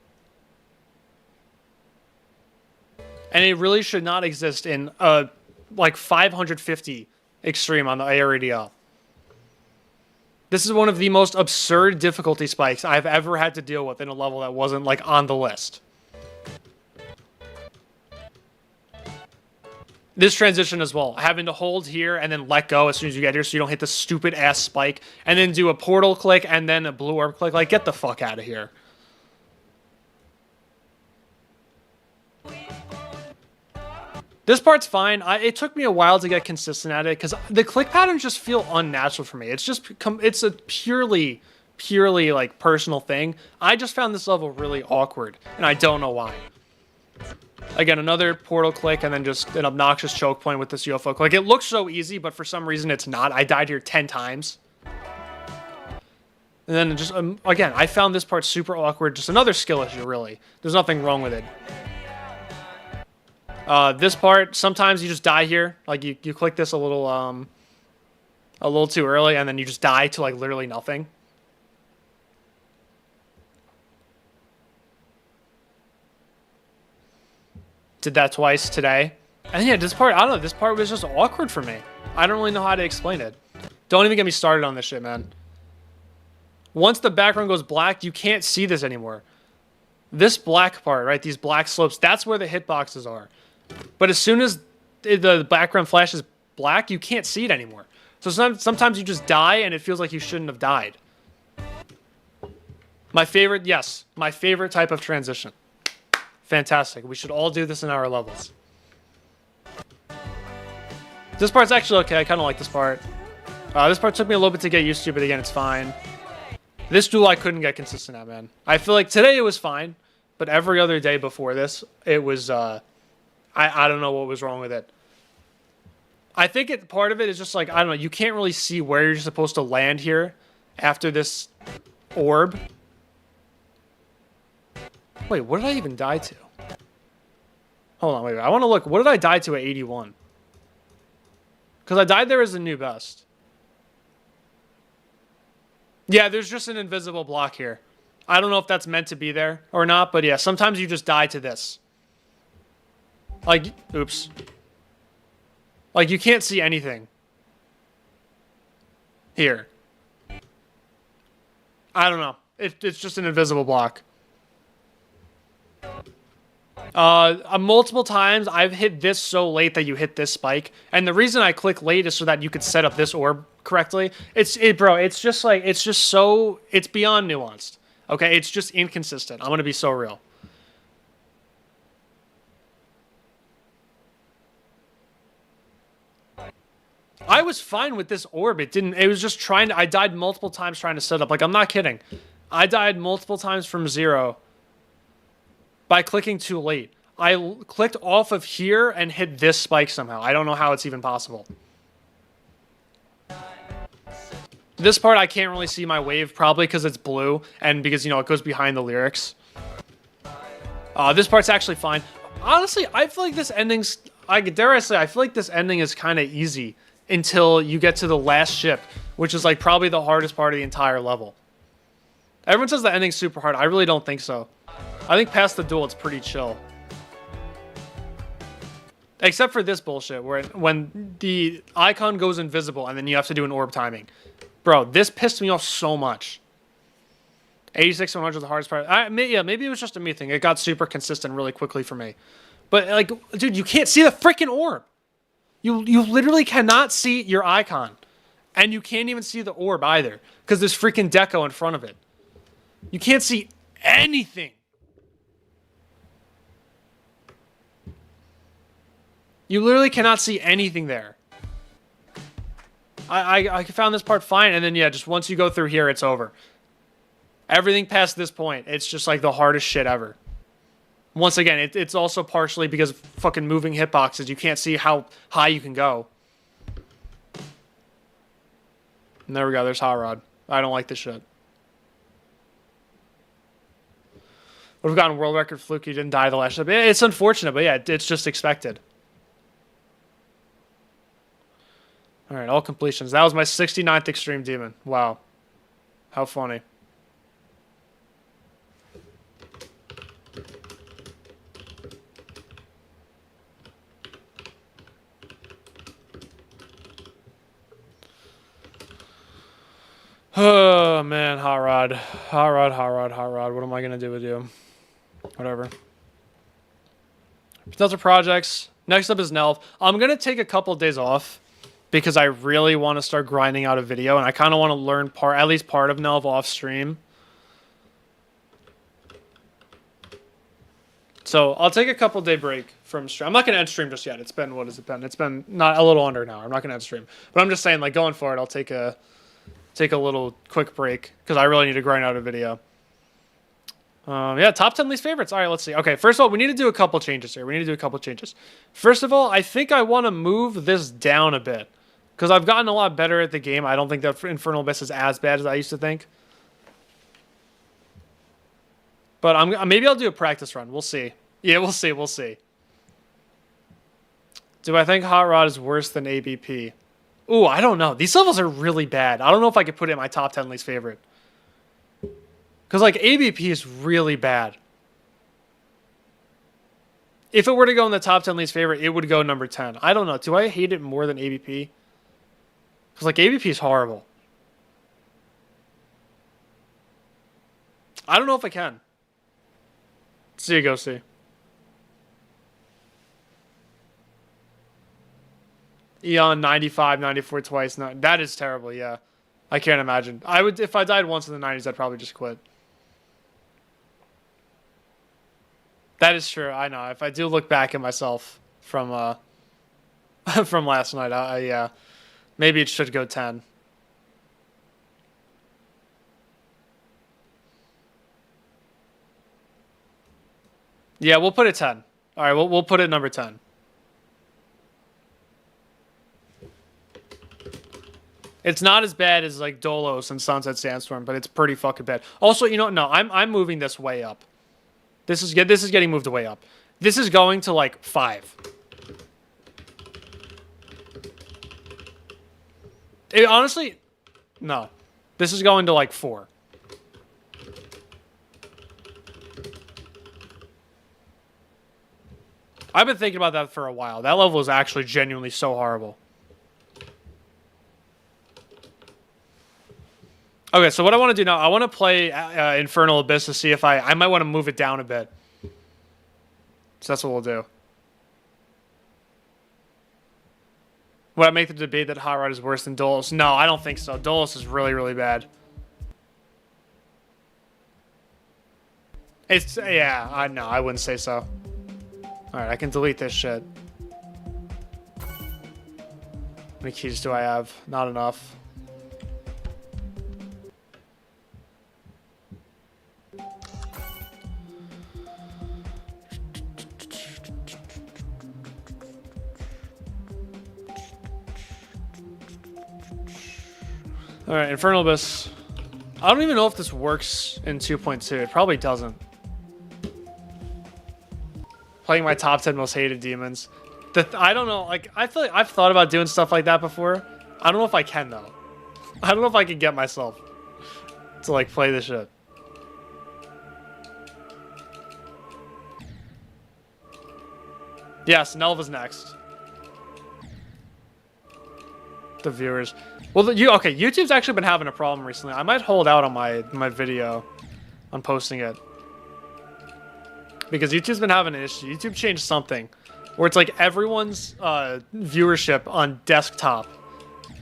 And it really should not exist in, like, 550 extreme on the AREDL. This is one of the most absurd difficulty spikes I've ever had to deal with in a level that wasn't, like, on the list. This transition as well. Having to hold here and then let go as soon as you get here so you don't hit the stupid-ass spike. And then do a portal click and then a blue orb click. Like, get the fuck out of here. This part's fine. It took me a while to get consistent at it because the click patterns just feel unnatural for me. It's a purely like personal thing. I just found this level really awkward, and I don't know why. Again, another portal click and then just an obnoxious choke point with this UFO click. It looks so easy, but for some reason it's not. I died here 10 times. And then just, again, I found this part super awkward. Just another skill issue, really. There's nothing wrong with it. This part, sometimes you just die here. Like, you click this a little too early, and then you just die to, like, literally nothing. Did that twice today. And yeah, this part, I don't know, this part was just awkward for me. I don't really know how to explain it. Don't even get me started on this shit, man. Once the background goes black, you can't see this anymore. This black part, right, these black slopes, that's where the hitboxes are. But as soon as the background flashes black, you can't see it anymore. So sometimes you just die and it feels like you shouldn't have died. My favorite type of transition. Fantastic. We should all do this in our levels. This part's actually okay. I kind of like this part. This part took me a little bit to get used to, but again, it's fine. This duel I couldn't get consistent at, man. I feel like today it was fine, but every other day before this, it was, I don't know what was wrong with it. I think part of it is just like, I don't know, you can't really see where you're supposed to land here after this orb. Wait, what did I even die to? Hold on, wait. I want to look. What did I die to at 81? Because I died there as a new best. Yeah, there's just an invisible block here. I don't know if that's meant to be there or not, but yeah, sometimes you just die to this. Like, oops. Like, you can't see anything. Here. I don't know. It's just an invisible block. Multiple times I've hit this so late that you hit this spike, and the reason I click late is so that you could set up this orb correctly. Bro, it's just like, it's beyond nuanced. Okay, it's just inconsistent. I'm gonna be so real. I was fine with this orb. It was just I died multiple times trying to set up. Like, I'm not kidding. I died multiple times from 0 by clicking too late. I clicked off of here and hit this spike somehow. I don't know how it's even possible. This part I can't really see my wave, probably because it's blue and because, you know, it goes behind the lyrics. This part's actually fine. Honestly, I feel like this ending's... dare I say, I feel like this ending is kind of easy until you get to the last ship, which is like probably the hardest part of the entire level. Everyone says the ending's super hard. I really don't think so. I think past the duel, it's pretty chill. Except for this bullshit, where when the icon goes invisible and then you have to do an orb timing. Bro, this pissed me off so much. 86 100 is the hardest part. Yeah, maybe it was just a me thing. It got super consistent really quickly for me. But, like, dude, you can't see the freaking orb. You literally cannot see your icon. And you can't even see the orb either. Because there's freaking deco in front of it. You can't see anything. You literally cannot see anything there. I found this part fine, and then yeah, just once you go through here, it's over. Everything past this point, it's just like the hardest shit ever. Once again, it's also partially because of fucking moving hitboxes. You can't see how high you can go. And there we go. There's Hot Rod. I don't like this shit. Would have gotten world record fluke. He didn't die the last ship. It's unfortunate, but yeah, it's just expected. All right, all completions. That was my 69th Extreme Demon. Wow. How funny. Oh, man, Hot Rod. Hot Rod, Hot Rod, Hot Rod. What am I going to do with you? Whatever. Those are projects. Next up is Nelv. I'm going to take a couple days off because I really want to start grinding out a video, and I kind of want to learn at least part of Nelv off stream. So I'll take a couple day break from stream. I'm not going to end stream just yet. It's been, what has it been? It's been not a little under an hour. I'm not going to end stream. But I'm just saying, like, going forward, I'll take a little quick break because I really need to grind out a video. Yeah, top 10 least favorites. All right, let's see. Okay, first of all, we need to do a couple changes here. First of all, I think I want to move this down a bit because I've gotten a lot better at the game. I don't think that Infernal Abyss is as bad as I used to think. But maybe I'll do a practice run. We'll see. Yeah, we'll see. Do I think Hot Rod is worse than ABP? Ooh, I don't know. These levels are really bad. I don't know if I could put it in my top 10 least favorite. Because, like, ABP is really bad. If it were to go in the top 10 least favorite, it would go number 10. I don't know. Do I hate it more than ABP? Because, like, ABP is horrible. I don't know if I can. See you go see. Eon 95, 94 twice. No, that is terrible, yeah. I can't imagine. I would, if I died once in the 90s, I'd probably just quit. That is true. I know. If I do look back at myself from from last night, yeah, maybe it should go 10. Yeah, we'll put it 10. All right, we'll put it number 10. It's not as bad as like Dolos and Sunset Sandstorm, but it's pretty fucking bad. Also, you know, no, I'm moving this way up. This is getting moved way up. This is going to like 5. Honestly, no. This is going to like 4. I've been thinking about that for a while. That level is actually genuinely so horrible. Okay, so what I want to do now, I want to play Infernal Abyss to see if I might want to move it down a bit. So that's what we'll do. Would I make the debate that Hot Rod is worse than Dolos? No, I don't think so. Dolos is really, really bad. It's, yeah, no, I wouldn't say so. Alright, I can delete this shit. How many keys do I have? Not enough. Alright, Infernal Abyss. I don't even know if this works in 2.2. It probably doesn't. Playing my top 10 most hated demons. I don't know, like, I feel like I've thought about doing stuff like that before. I don't know if I can, though. I don't know if I can get myself to, like, play this shit. Yes, Nelva's next. The viewers. Well, okay, YouTube's actually been having a problem recently. I might hold out on my video on posting it. Because YouTube's been having an issue. YouTube changed something where it's like everyone's viewership on desktop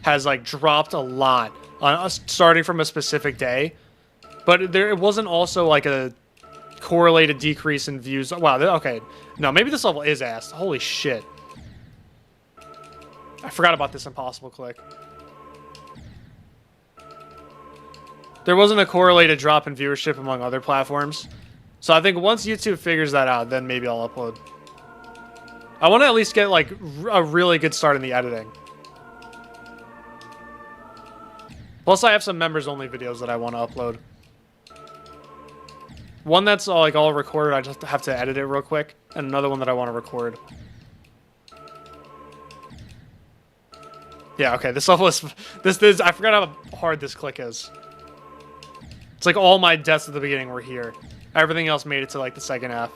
has like dropped a lot starting from a specific day. But it wasn't also like a correlated decrease in views. Wow, okay. No, maybe this level is ass. Holy shit. I forgot about this impossible click. there wasn't a correlated drop in viewership among other platforms. So I think once YouTube figures that out, then maybe I'll upload. I want to at least get like a really good start in the editing. Plus I have some members only videos that I want to upload. One that's all recorded, I just have to edit it real quick. And another one that I want to record. Yeah, okay, this level is... This I forgot how hard this click is. It's like all my deaths at the beginning were here. Everything else made it to like the second half.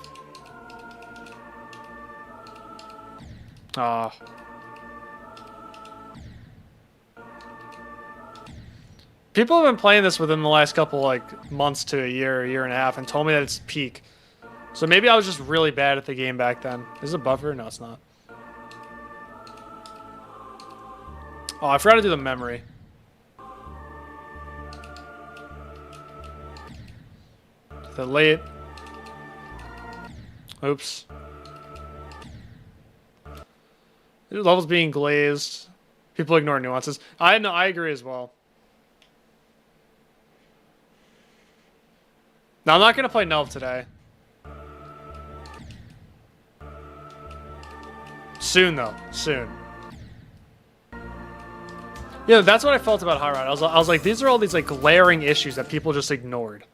Ah. People have been playing this within the last couple like months to a year and a half, and told me that it's peak. So maybe I was just really bad at the game back then. Is it a buffer? No, it's not. Oh, I forgot to do the memory. The late. Oops. Levels being glazed. People ignore nuances. I know. I agree as well. Now I'm not gonna play Nelv today. Soon though. Soon. Yeah, that's what I felt about Hot Rod. I was like, these are all these like glaring issues that people just ignored.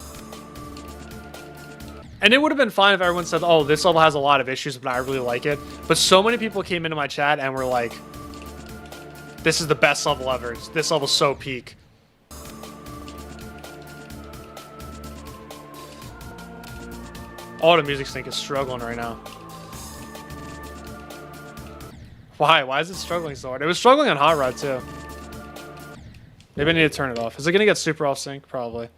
And it would have been fine if everyone said, oh, this level has a lot of issues, but I really like it. But so many people came into my chat and were like, this is the best level ever. This level's so peak. Oh, the music sync is struggling right now. Why? Why is it struggling so hard? It was struggling on Hot Rod too. Maybe I need to turn it off. Is it going to get super off sync? Probably.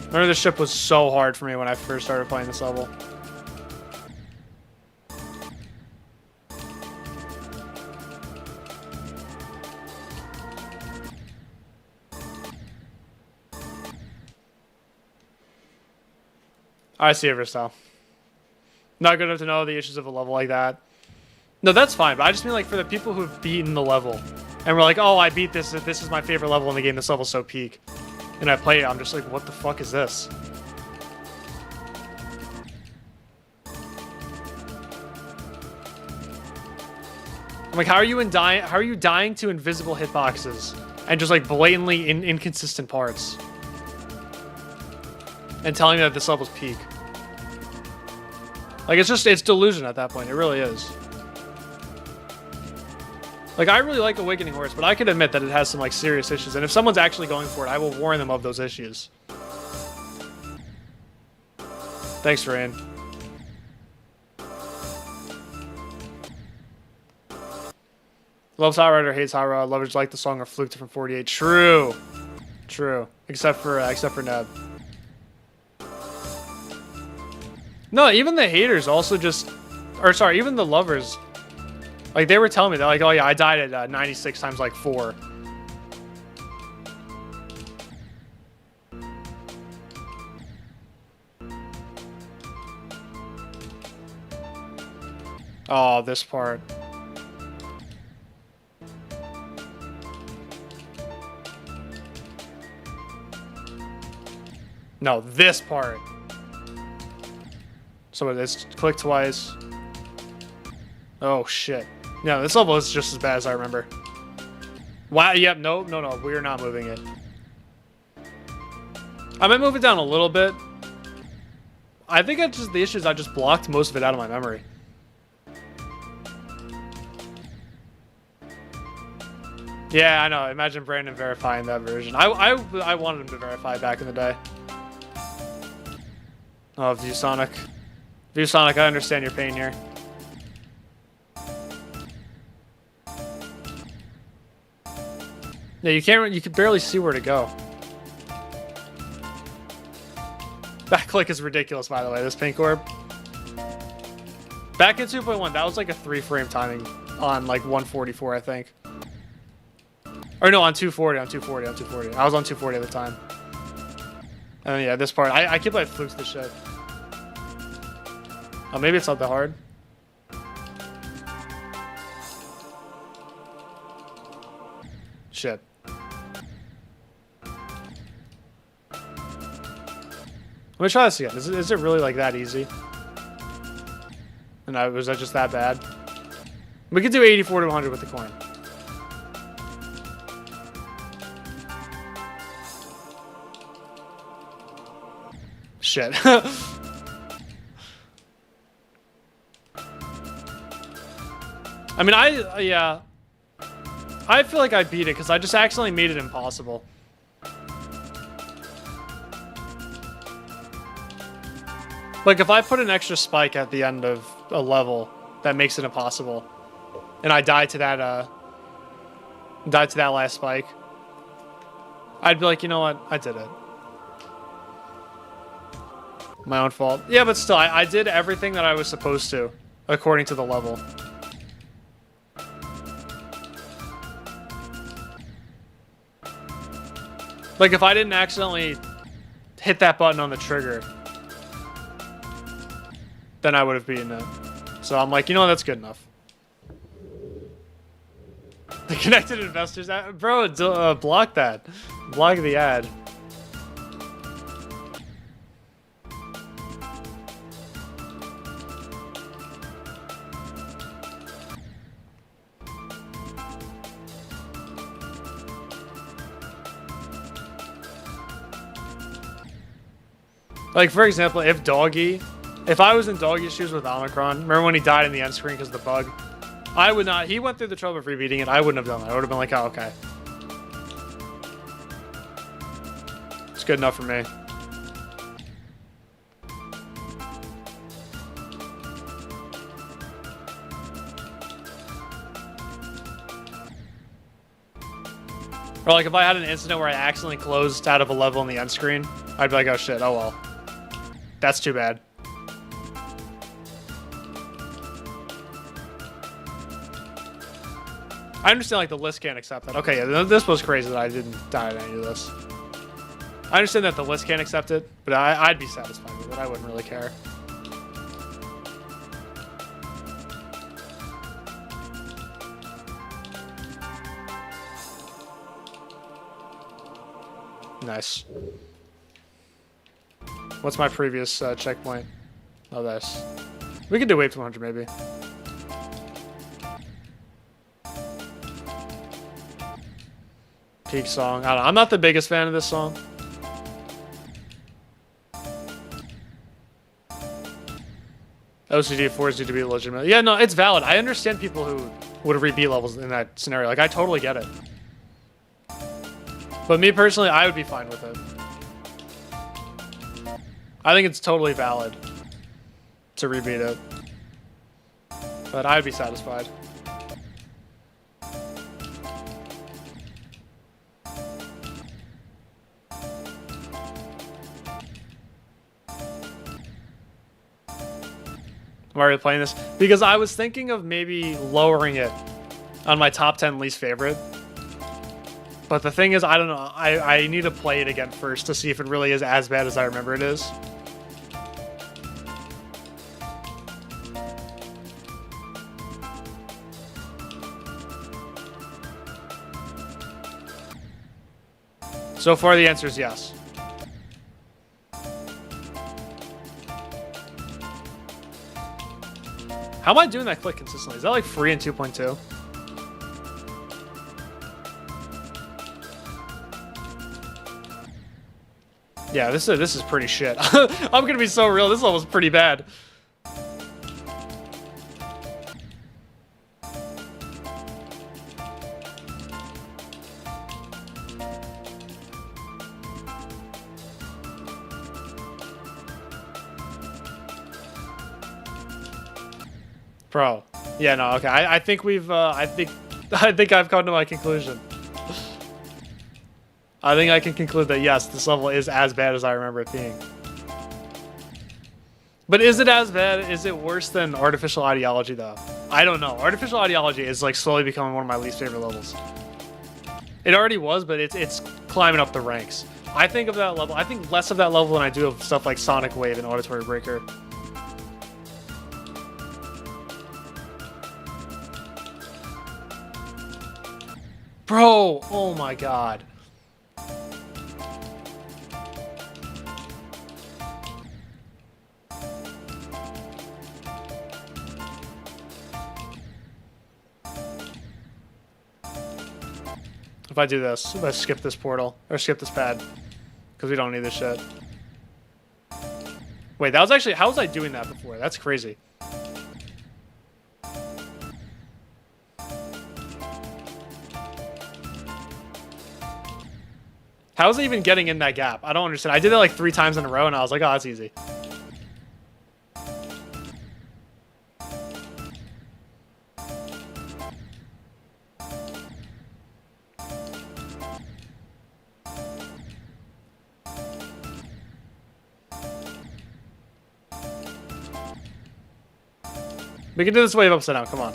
I remember this ship was so hard for me when I first started playing this level. I see it, Versal. Not good enough to know the issues of a level like that. No, that's fine, but I just mean like for the people who've beaten the level and we're like, oh, I beat this. This is my favorite level in the game. This level's so peak. And I play it, I'm just like, what the fuck is this? I'm like, how are you dying to invisible hitboxes and just like blatantly inconsistent parts? And telling me that this level's peak. Like, it's delusion at that point. It really is. Like, I really like Awakening Horse, but I can admit that it has some, like, serious issues. And if someone's actually going for it, I will warn them of those issues. Thanks, Rain. Loves Hot Rod or hates Hot Rod. Lovers like the song or fluked from 48. True. True. Except for Neb. No, even the haters also just... Or, sorry, even the lovers... Like, they were telling me, they're like, oh yeah, I died at 96 times, like, 4. Oh, this part. No, this part. So it's click twice. Oh shit. No, this level is just as bad as I remember. Wow, yep, no, we are not moving it. I might move it down a little bit. I think it's just the issue is I just blocked most of it out of my memory. Yeah, I know. Imagine Brandon verifying that version. I wanted him to verify back in the day. Oh, ViewSonic. ViewSonic, I understand your pain here. Yeah, you can barely see where to go. That click is ridiculous, by the way, this pink orb. Back in 2.1, that was like a 3-frame timing on like 144, I think. Or no, on 240. I was on 240 at the time. And then, yeah, this part, I keep like flukes this shit. Oh, maybe it's not that hard. Shit. Let me try this again. Is it really like that easy? And was that just that bad? We could do 84 to 100 with the coin. Shit. I mean, yeah. I feel like I beat it because I just accidentally made it impossible. Like, if I put an extra spike at the end of a level, that makes it impossible. And I die to that, last spike. I'd be like, you know what? I did it. My own fault. Yeah, but still, I did everything that I was supposed to, according to the level. Like, if I didn't accidentally hit that button on the trigger, then I would have beaten it. So I'm like, you know what? That's good enough. The connected investors ad? Bro, block that. Block the ad. Like, for example, if I was in Doggy's shoes with Omicron, remember when he died in the end screen because of the bug? I would not. He went through the trouble of rebeating it. I wouldn't have done that. I would have been like, oh, okay. It's good enough for me. Or like if I had an incident where I accidentally closed out of a level in the end screen, I'd be like, oh shit, oh well. That's too bad. I understand, like, the list can't accept that. Okay, yeah, this was crazy that I didn't die at any of this. I understand that the list can't accept it, but I'd be satisfied with it. I wouldn't really care. Nice. What's my previous checkpoint? Oh, this. We could do wave 200 maybe. Peak song. I don't know. I'm not the biggest fan of this song. OCD forced you to be legitimate. Yeah, no, it's valid. I understand people who would rebeat levels in that scenario. Like, I totally get it. But me personally, I would be fine with it. I think it's totally valid to rebeat it. But I would be satisfied. I'm already playing this because I was thinking of maybe lowering it on my top 10 least favorite. But the thing is, I don't know. I need to play it again first to see if it really is as bad as I remember it is. So far, the answer is yes. How am I doing that click consistently? Is that like free in 2.2? Yeah, this is pretty shit. I'm gonna be so real. This level's pretty bad. Bro. Yeah, no, okay. I think we've I think I've come to my conclusion. I think I can conclude that yes, this level is as bad as I remember it being. But is it as bad? Is it worse than Artificial Ideology though? I don't know. Artificial Ideology is like slowly becoming one of my least favorite levels. It already was, but it's climbing up the ranks. I think of that level. I think less of that level than I do of stuff like Sonic Wave and Auditory Breaker. Bro, oh my god. If I do this, if I skip this portal, or skip this pad, because we don't need this shit. Wait, that was actually, how was I doing that before? That's crazy. How was I even getting in that gap? I don't understand. I did it like 3 times in a row, and I was like, oh, that's easy. We can do this wave upside down, come on.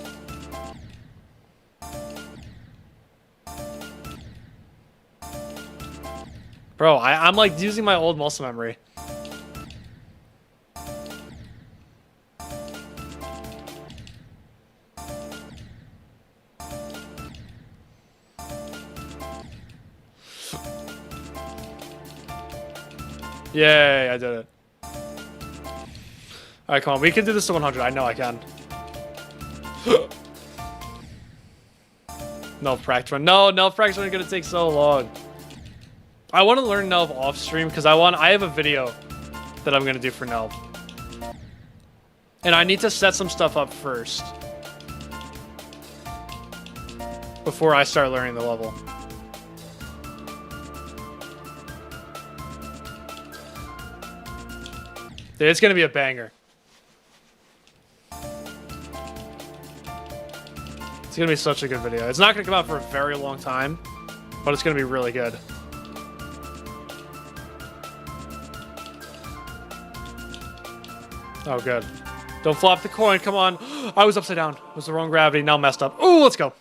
Bro, I'm like using my old muscle memory. Yay, I did it. Alright, come on, we can do this to 100. I know I can. No practice run. No practice run is gonna take so long. I want to learn Nelv off stream because I have a video that I'm gonna do for Nelv. And I need to set some stuff up first before I start learning the level. Dude, it's gonna be a banger. It's gonna be such a good video. It's not gonna come out for a very long time, but it's gonna be really good. Oh, good. Don't flop the coin, come on. I was upside down. It was the wrong gravity, now messed up. Ooh, let's go.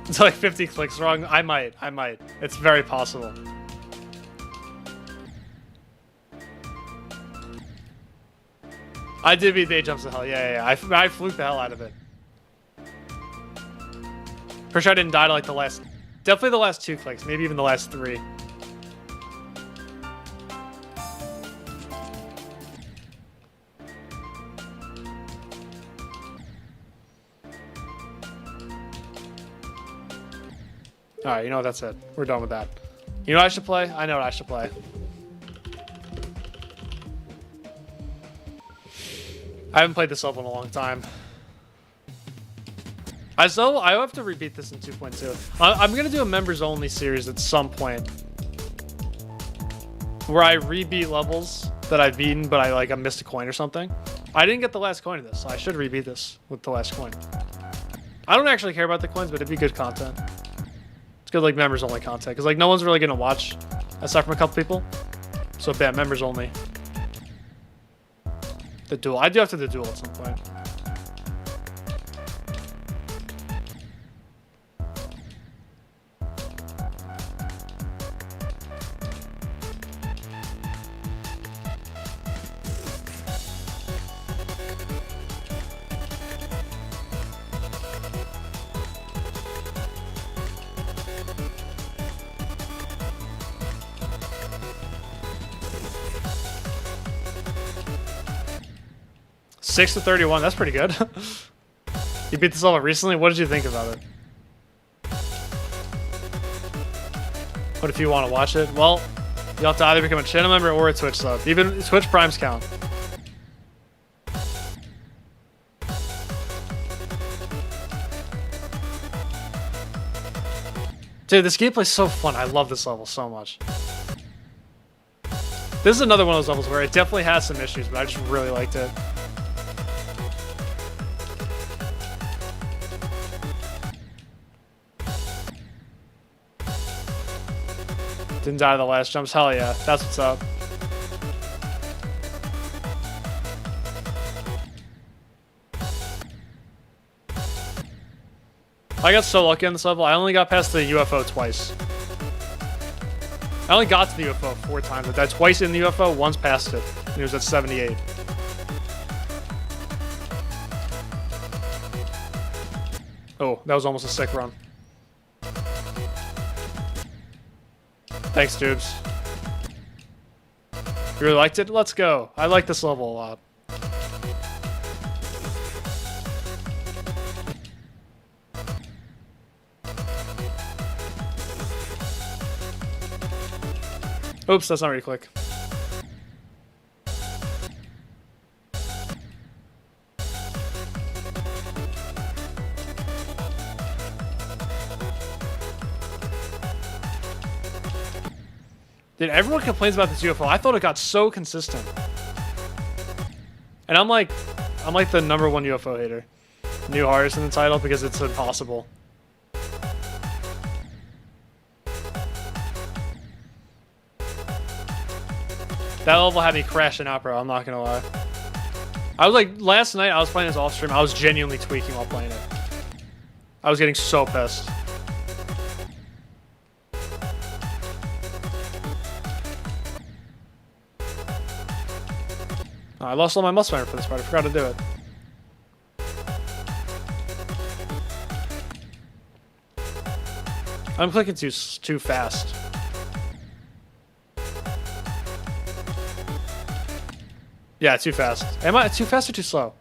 It's like 50 clicks wrong. I might. It's very possible. I did beat the 8 jumps to hell. Yeah. I fluked the hell out of it. For sure I didn't die to like the last... Definitely the last 2 clicks. Maybe even the last 3. Alright, you know what? That's it. We're done with that. You know what I should play? I know what I should play. I haven't played this level in a long time. I have to repeat this in 2.2. I'm going to do a members only series at some point where I rebeat levels that I've beaten, but I missed a coin or something. I didn't get the last coin of this, so I should rebeat this with the last coin. I don't actually care about the coins, but it'd be good content. It's good like members only content, because like no one's really going to watch aside from a couple people. So bam, members only. The duel. I do have to do the duel at some point. Six to 31, that's pretty good. You beat this level recently? What did you think about it? What if you want to watch it? Well, you'll have to either become a channel member or a Twitch sub. Even Twitch Primes count. Dude, this gameplay's so fun. I love this level so much. This is another one of those levels where it definitely has some issues, but I just really liked it. Didn't die to the last jumps. Hell yeah. That's what's up. I got so lucky on this level. I only got past the UFO twice. I only got to the UFO 4 times. I died twice in the UFO, once past it. And it was at 78. Oh, that was almost a sick run. Thanks, dudes. You really liked it? Let's go. I like this level a lot. Oops, that's not right click. Dude, everyone complains about this UFO. I thought it got so consistent. And I'm like the #1 UFO hater. New hardest in the title because it's impossible. That level had me crashing out, bro. I'm not gonna lie. I was like, last night I was playing this off stream. I was genuinely tweaking while playing it. I was getting so pissed. Oh, I lost all my muscle memory for this part. I forgot to do it. I'm clicking too fast. Yeah, too fast. Am I too fast or too slow?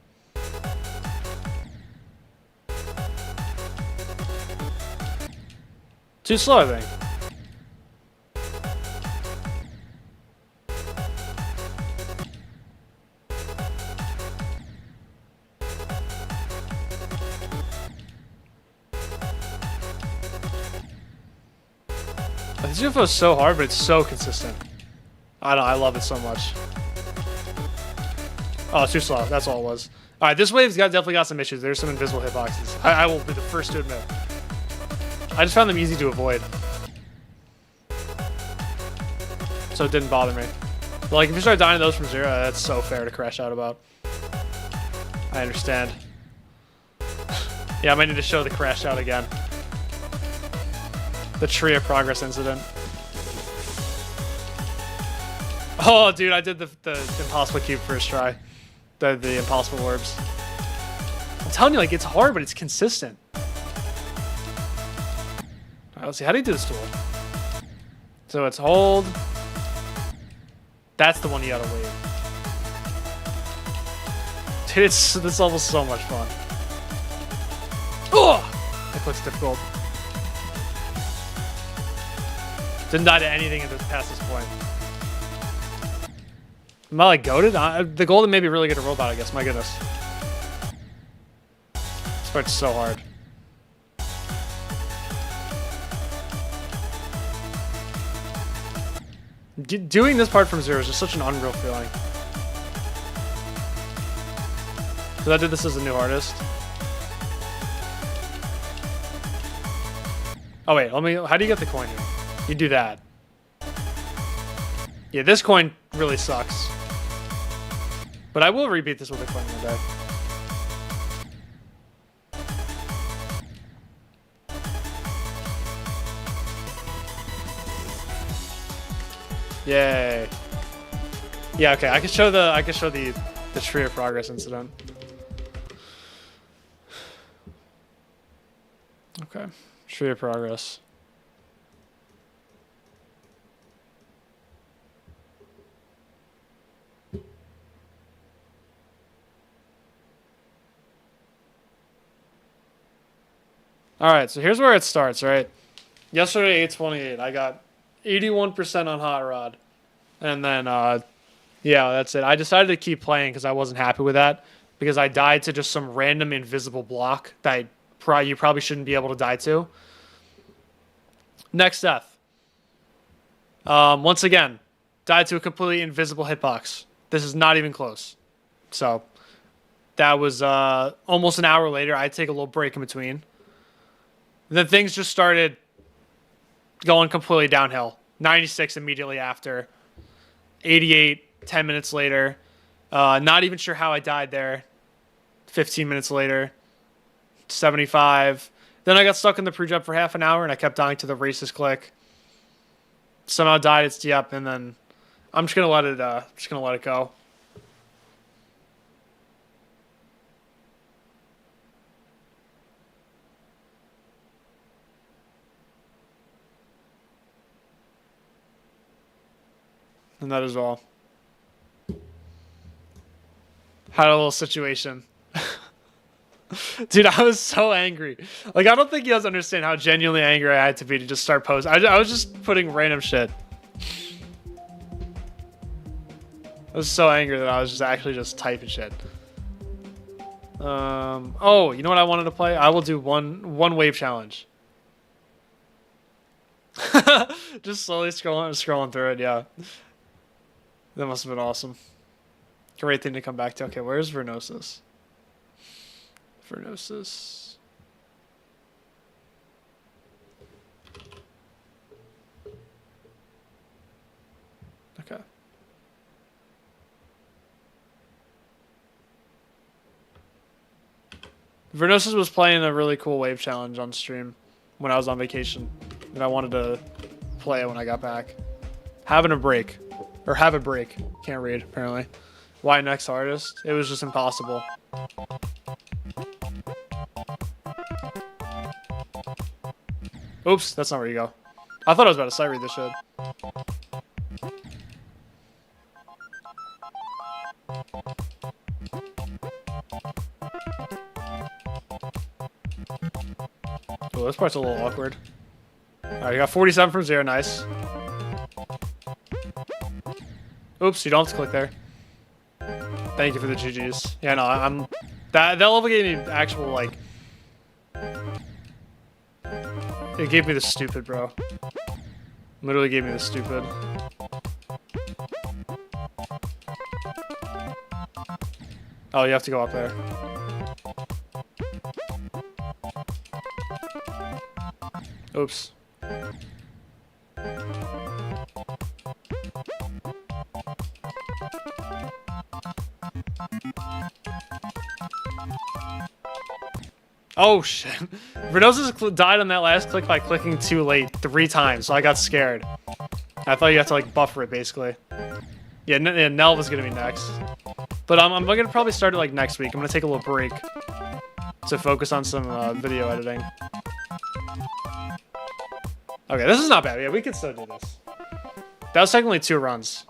Too slow, I think. This UFO is so hard, but it's so consistent. I love it so much. Oh, too slow. That's all it was. All right, this wave's definitely got some issues. There's some invisible hitboxes. I will be the first to admit. I just found them easy to avoid, so it didn't bother me. But like, if you start dying to those from 0, that's so fair to crash out about. I understand. Yeah, I might need to show the crash out again. The tree of progress incident. Oh, dude, I did the impossible cube first try. The impossible orbs. I'm telling you, like, it's hard, but it's consistent. Alright, let's see. How do you do this tool? So it's hold. That's the one you gotta wait. Dude, this level's so much fun. Oh! That click's difficult. Didn't die to anything past this point. Am I like goated? The golden may be really good at robot, I guess. My goodness. This part's so hard. Doing this part from 0 is just such an unreal feeling. Because I did this as a new artist. Oh wait, how do you get the coin here? You do that. Yeah, this coin really sucks. But I will rebeat this with a coin one day. Yay. Yeah, okay. I can show the tree of progress incident. Okay. Tree of progress. Alright, so here's where it starts, right? Yesterday, 828. I got 81% on Hot Rod. And then, yeah, that's it. I decided to keep playing because I wasn't happy with that. Because I died to just some random invisible block that you probably shouldn't be able to die to. Next death. Once again, died to a completely invisible hitbox. This is not even close. So, that was almost an hour later. I had to take a little break in between. Then things just started going completely downhill. 96 immediately after. 88, 10 minutes later. Not even sure how I died there. 15 minutes later. 75. Then I got stuck in the pre-jump for half an hour, and I kept dying to the racist click. somehow died. It's yep, and then I'm just gonna let it go. And that is all. Had a little situation. Dude, I was so angry. Like, I don't think you guys understand how genuinely angry I had to be to just start posting. I was just putting random shit. I was so angry that I was just actually just typing shit. Oh, you know what I wanted to play? I will do one wave challenge. Just slowly scrolling through it, yeah. That must have been awesome. Great thing to come back to. Okay, where's Vernosis? Vernosis. Okay. Vernosis was playing a really cool wave challenge on stream when I was on vacation, and I wanted to play it when I got back. Having a break. Or have a break. Can't read, apparently. Why next artist? It was just impossible. Oops, that's not where you go. I thought I was about to sight read this shit. Oh, this part's a little awkward. Alright, you got 47 from 0, nice. Oops, you don't have to click there. Thank you for the GGs. Yeah, no, that level gave me actual, like... It gave me the stupid, bro. Literally gave me the stupid. Oh, you have to go up there. Oops. Oh shit. Vernosis died on that last click by clicking too late 3 times, so I got scared. I thought you had to like buffer it basically. Yeah, Nelva's gonna be next. But I'm gonna probably start it like next week. I'm gonna take a little break to focus on some video editing. Okay, this is not bad. Yeah, we can still do this. That was technically 2 runs.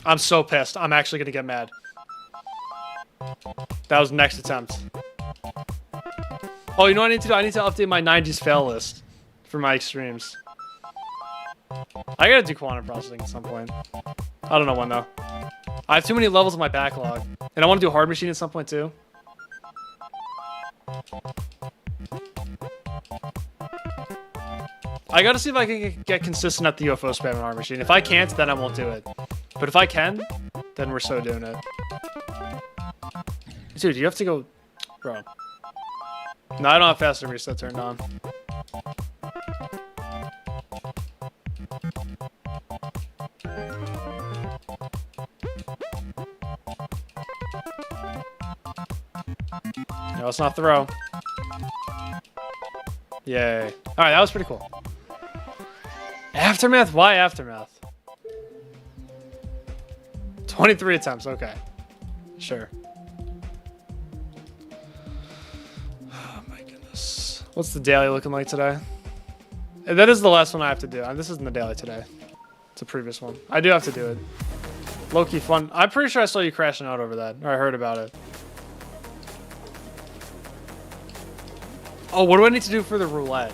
I'm so pissed. I'm actually gonna get mad. That was next attempt. Oh, you know what I need to do? I need to update my 90s fail list for my extremes. I gotta do quantum processing at some point. I don't know when though. I have too many levels in my backlog. And I want to do a hard machine at some point too. I gotta see if I can get consistent at the UFO spam and hard machine. If I can't, then I won't do it. But if I can, then we're so doing it. Dude, you have to go... Bro. No, I don't have faster reset turned on. No, let's not throw. Yay. Alright, that was pretty cool. Aftermath? Why Aftermath? 23 attempts, okay. Sure. Oh my goodness. What's the daily looking like today? That is the last one I have to do. This isn't the daily today. It's a previous one. I do have to do it. Low-key fun. I'm pretty sure I saw you crashing out over that. Or I heard about it. Oh, what do I need to do for the roulette?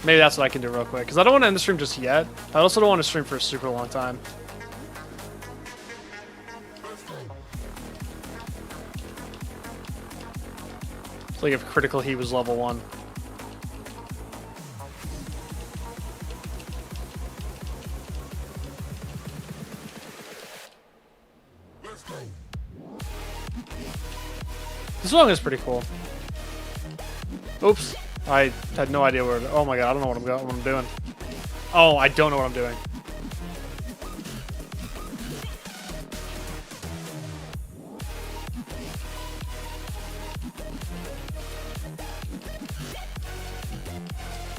Maybe that's what I can do real quick. Because I don't want to end the stream just yet. I also don't want to stream for a super long time. It's like if critical heat was level 1. This song is pretty cool. Oops. I had no idea where. Oh my god, I don't know what I'm doing. Oh, I don't know what I'm doing.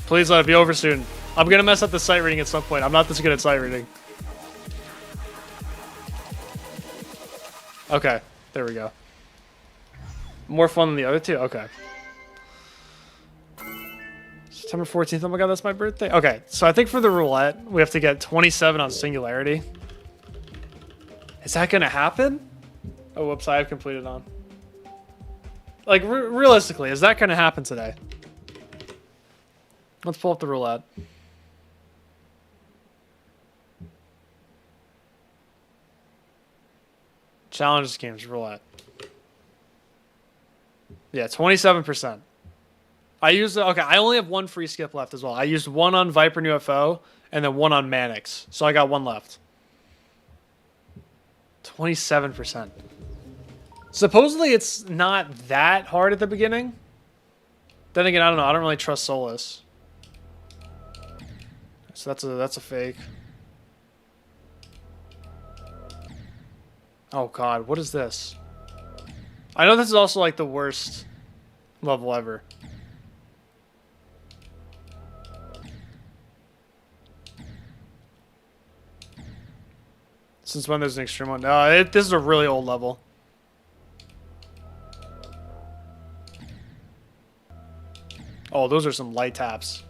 Please let it be over soon. I'm gonna mess up the sight reading at some point. I'm not this good at sight reading. Okay, there we go. More fun than the other two? Okay. September 14th. Oh my god, that's my birthday. Okay, so I think for the roulette, we have to get 27 on singularity. Is that gonna happen? Oh, whoops, I have completed on. Like, realistically, is that gonna happen today? Let's pull up the roulette. Challenge games, roulette. Yeah, 27%. I used, okay, I only have one free skip left as well. I used one on Viper and UFO, and then one on Mannix. So I got one left. 27%. Supposedly it's not that hard at the beginning. Then again, I don't know. I don't really trust Solus. So that's a fake. Oh god, what is this? I know this is also like the worst level ever. Since when there's an extreme one? No, this is a really old level. Oh, those are some light taps.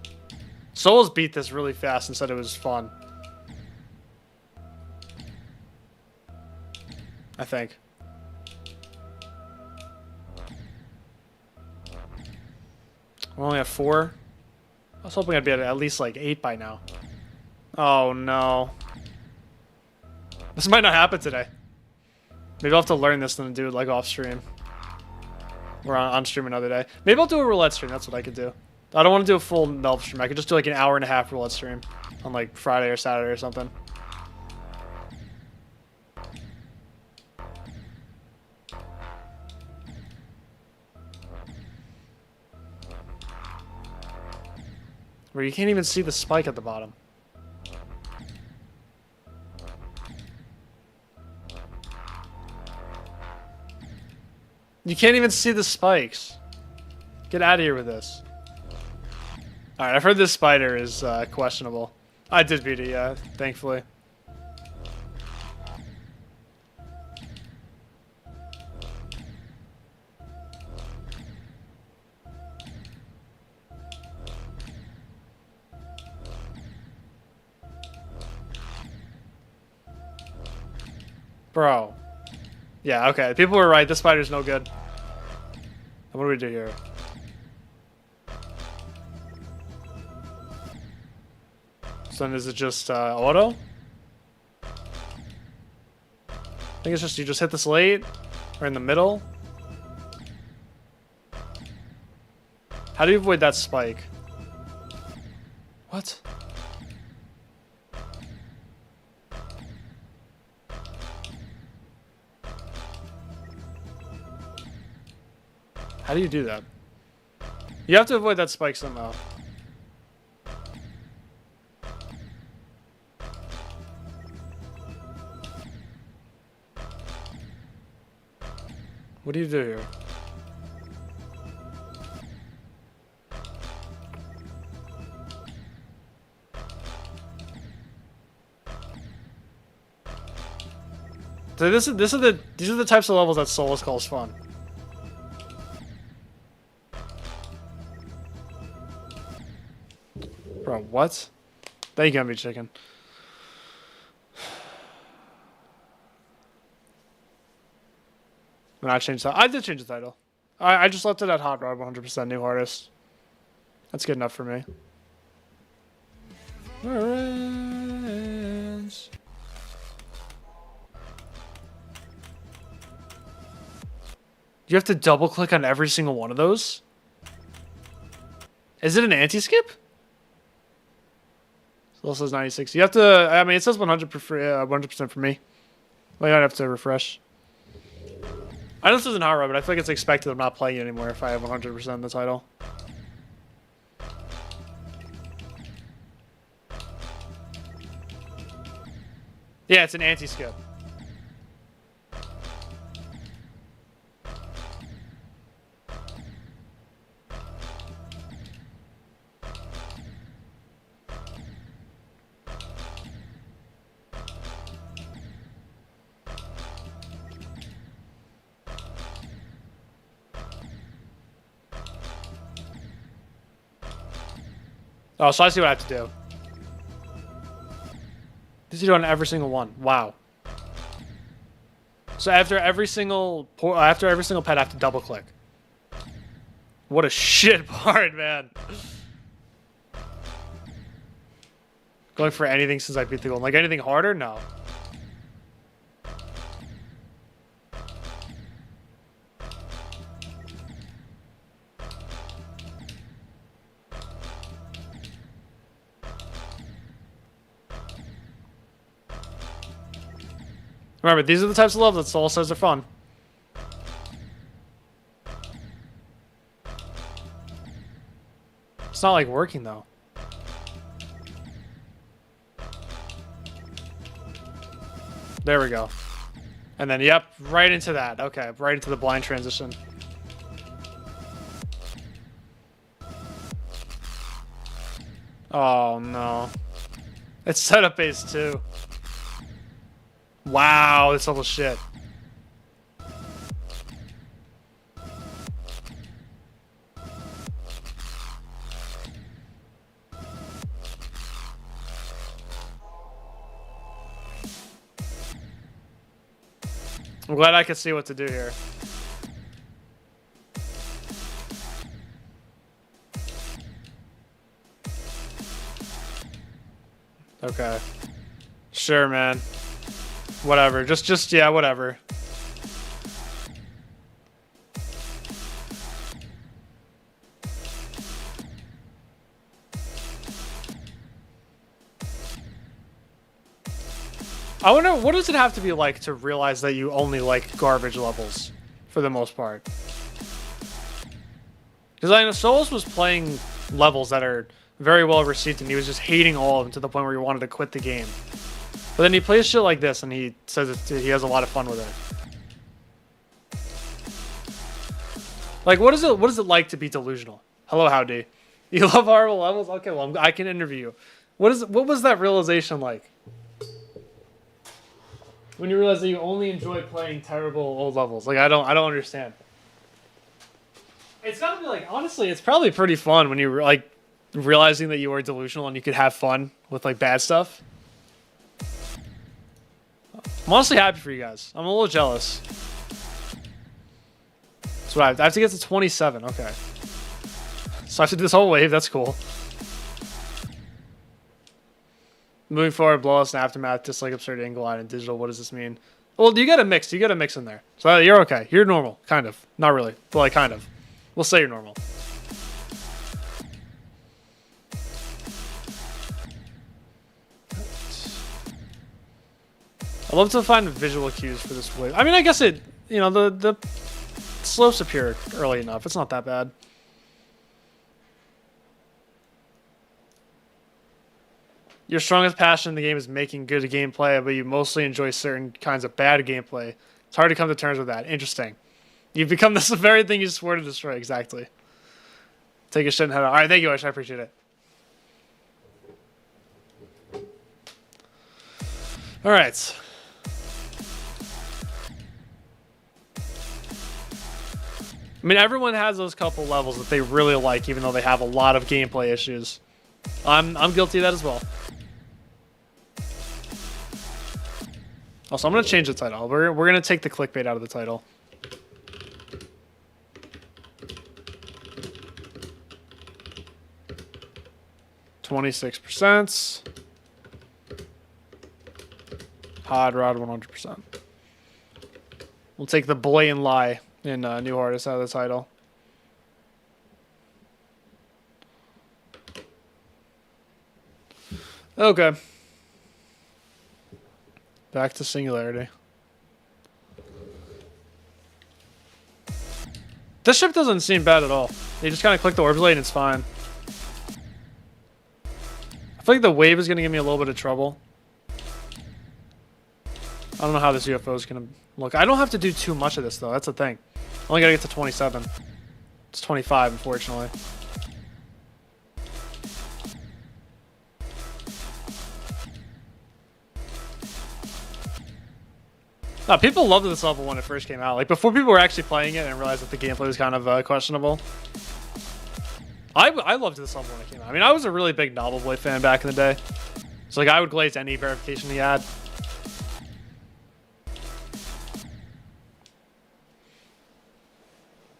Souls beat this really fast and said it was fun. I think. We only have 4. I was hoping I'd be at least like 8 by now. Oh no. This might not happen today. Maybe I'll have to learn this and do it like off stream. Or on stream another day. Maybe I'll do a roulette stream. That's what I could do. I don't want to do a full Nelp stream. I could just do like an hour and a half roulette stream on like Friday or Saturday or something. Where you can't even see the spike at the bottom. You can't even see the spikes. Get out of here with this. Alright, I've heard this spider is questionable. I did beat it, yeah, thankfully. Bro. Yeah, okay. People were right. This spider's no good. What do we do here? So then is it just auto? I think it's just you just hit this late or in the middle. How do you avoid that spike? What? How do you do that? You have to avoid that spike somehow. What do you do here? So these are the types of levels that Solus calls fun. Bro, what? They got me chicken. When I changed that, I did change the title. I just left it at Hot Rod 100% new artist. That's good enough for me. Orange. You have to double click on every single one of those? Is it an anti-skip? Still says 96. You have to, I mean, it says 100% for me. Well, you might have to refresh. I know this isn't horror, but I feel like it's expected I'm not playing it anymore if I have 100% in the title. Yeah, it's an anti-skip. Oh, so I see what I have to do. This is on every single one. Wow. So after every single pet, I have to double click. What a shit part, man. Going for anything since I beat the goal. Like anything harder? No. Remember, these are the types of levels that Soul says are fun. It's not like working though. There we go. And then, yep, right into that. Okay, right into the blind transition. Oh no. It's setup based too. Wow, that's all the shit. I'm glad I could see what to do here. Okay. Sure, man. Whatever. Just yeah, whatever. I wonder, what does it have to be like to realize that you only like garbage levels, for the most part? Because I know Souls was playing levels that are very well received, and he was just hating all of them to the point where he wanted to quit the game. But then he plays shit like this, and he says he has a lot of fun with it. Like, what is it like to be delusional? Hello, howdy. You love horrible levels? Okay, well, I can interview you. What was that realization like? When you realize that you only enjoy playing terrible old levels. Like, I don't understand. It's gotta be like, honestly, it's probably pretty fun when you're like realizing that you are delusional and you could have fun with like bad stuff. I'm honestly happy for you guys. I'm a little jealous. That's what I have to get to 27. Okay. So I have to do this whole wave. That's cool. Moving forward, blowout and aftermath, dislike, absurd, angle, and digital. What does this mean? Well, you got a mix. You got a mix in there. So you're okay. You're normal. Kind of. Not really. But like, kind of. We'll say you're normal. I'd love to find visual cues for this wave. I mean, I guess it, you know, the slopes appear early enough. It's not that bad. Your strongest passion in the game is making good gameplay, but you mostly enjoy certain kinds of bad gameplay. It's hard to come to terms with that. Interesting. You've become this very thing you swore to destroy. Exactly. Take a shit and head out. All right, thank you, Ash. I appreciate it. All right. I mean, everyone has those couple levels that they really like, even though they have a lot of gameplay issues. I'm guilty of that as well. Also, I'm going to change the title. We're going to take the clickbait out of the title. %. Hot rod 100%. We'll take the blatant lie in New Artist out of the title. Okay. Back to Singularity. This ship doesn't seem bad at all. You just kind of click the orb blade and it's fine. I feel like the wave is going to give me a little bit of trouble. I don't know how this UFO is gonna look. I don't have to do too much of this though. That's the thing. I only gotta get to 27. It's 25, unfortunately. No, people loved this level when it first came out. Like, before people were actually playing it and realized that the gameplay was kind of questionable. I loved this level when it came out. I mean, I was a really big Novel Boy fan back in the day. So, like, I would glaze any verification he had.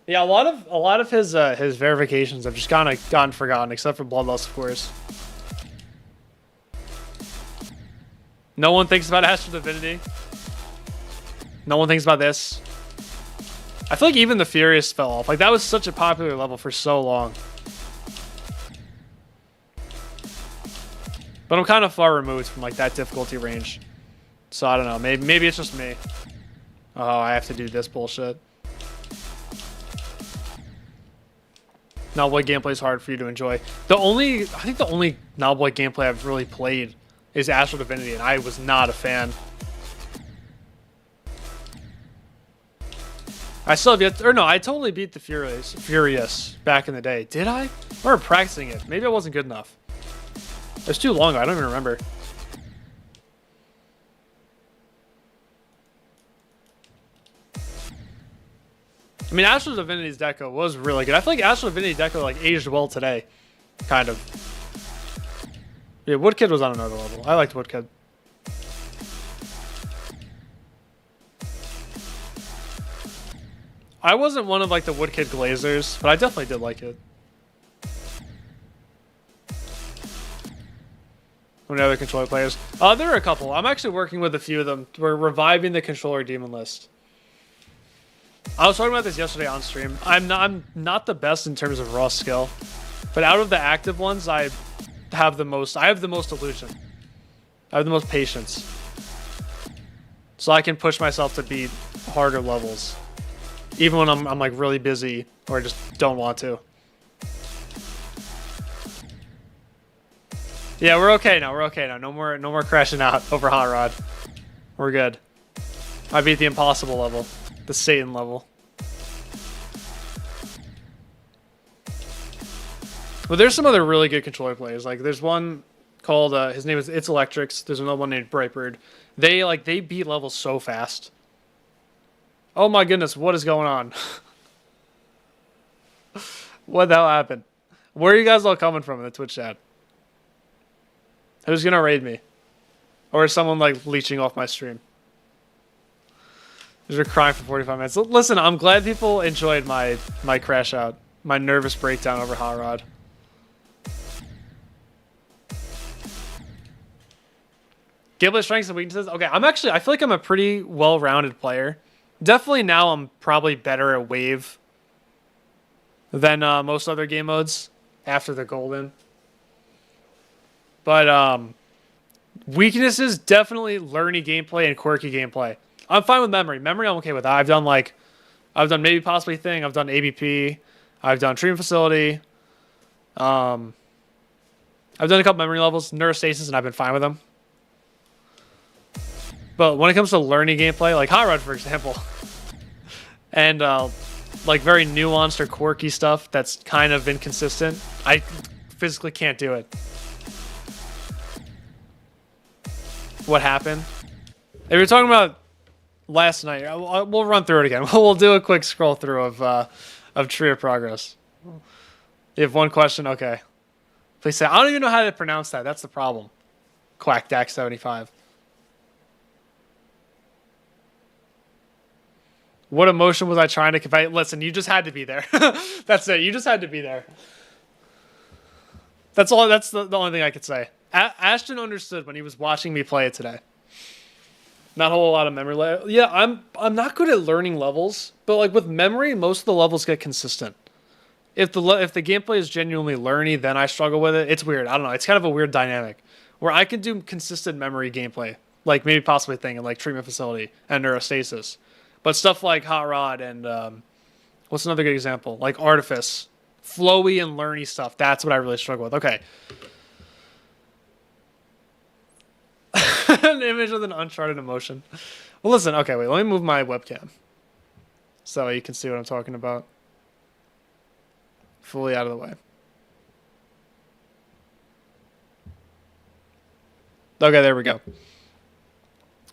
Yeah, a lot of his verifications have just kind of gotten forgotten, except for Bloodlust, of course. No one thinks about Astral Divinity. No one thinks about this. I feel like even the Furious fell off. Like, that was such a popular level for so long. But I'm kind of far removed from, like, that difficulty range. So, I don't know. Maybe it's just me. Oh, I have to do this bullshit. Novel Boy gameplay is hard for you to enjoy. I think the only Novel Boy gameplay I've really played is Astral Divinity, and I was not a fan. I still have yet, or no, I totally beat the Furious back in the day. Did I? I remember practicing it. Maybe I wasn't good enough. It was too long ago. I don't even remember. I mean, Astral Divinity's deco was really good. I feel like Astral Divinity deco like aged well today, kind of. Yeah, Woodkid was on another level. I liked Woodkid. I wasn't one of like the Woodkid glazers, but I definitely did like it. How many other controller players? There are a couple. I'm actually working with a few of them. We're reviving the controller demon list. I was talking about this yesterday on stream. I'm not the best in terms of raw skill, but out of the active ones, I have the most illusion. I have the most patience, so I can push myself to beat harder levels, even when I'm like really busy or just don't want to. Yeah, we're okay now. We're okay now. No more crashing out over Hot Rod. We're good. I beat the impossible level. The Satan level. But there's some other really good controller players. Like there's one called his name is It's Electrics. There's another one named Brightbird. They beat levels so fast. Oh my goodness, what is going on? What the hell happened? Where are you guys all coming from in the Twitch chat? Who's gonna raid me? Or is someone like leeching off my stream? You're crying for 45 minutes. Listen, I'm glad people enjoyed my crash out, my nervous breakdown over Hot Rod. Gameplay strengths and weaknesses. Okay, I feel like I'm a pretty well-rounded player. Definitely now I'm probably better at Wave than most other game modes after the Golden. But weaknesses, definitely learny gameplay and quirky gameplay. I'm fine with memory. Memory, I'm okay with that. I've done maybe possibly thing. I've done ABP. I've done treatment facility. I've done a couple memory levels, neurostasis, and I've been fine with them. But when it comes to learning gameplay, like Hot Rod, for example, and like very nuanced or quirky stuff that's kind of inconsistent, I physically can't do it. What happened? If you're talking about last night, we'll run through it again. We'll do a quick scroll through of Tree of Progress. You have one question? Okay. Please say. I don't even know how to pronounce that. That's the problem. Quack Dak 75. What emotion was I trying to convey? Listen, you just had to be there. That's it. You just had to be there. That's all. That's the only thing I could say. Ashton understood when he was watching me play it today. Not a whole lot of memory. Yeah, I'm not good at learning levels, but like with memory, most of the levels get consistent. If the gameplay is genuinely learny, then I struggle with it. It's weird. I don't know. It's kind of a weird dynamic where I can do consistent memory gameplay, like maybe possibly thing in like treatment facility and neurostasis, but stuff like Hot Rod and what's another good example? Like Artifice, flowy and learny stuff. That's what I really struggle with. Okay. got an image with an Uncharted emotion. Well, listen. Okay, wait. Let me move my webcam so you can see what I'm talking about. Fully out of the way. Okay, there we go.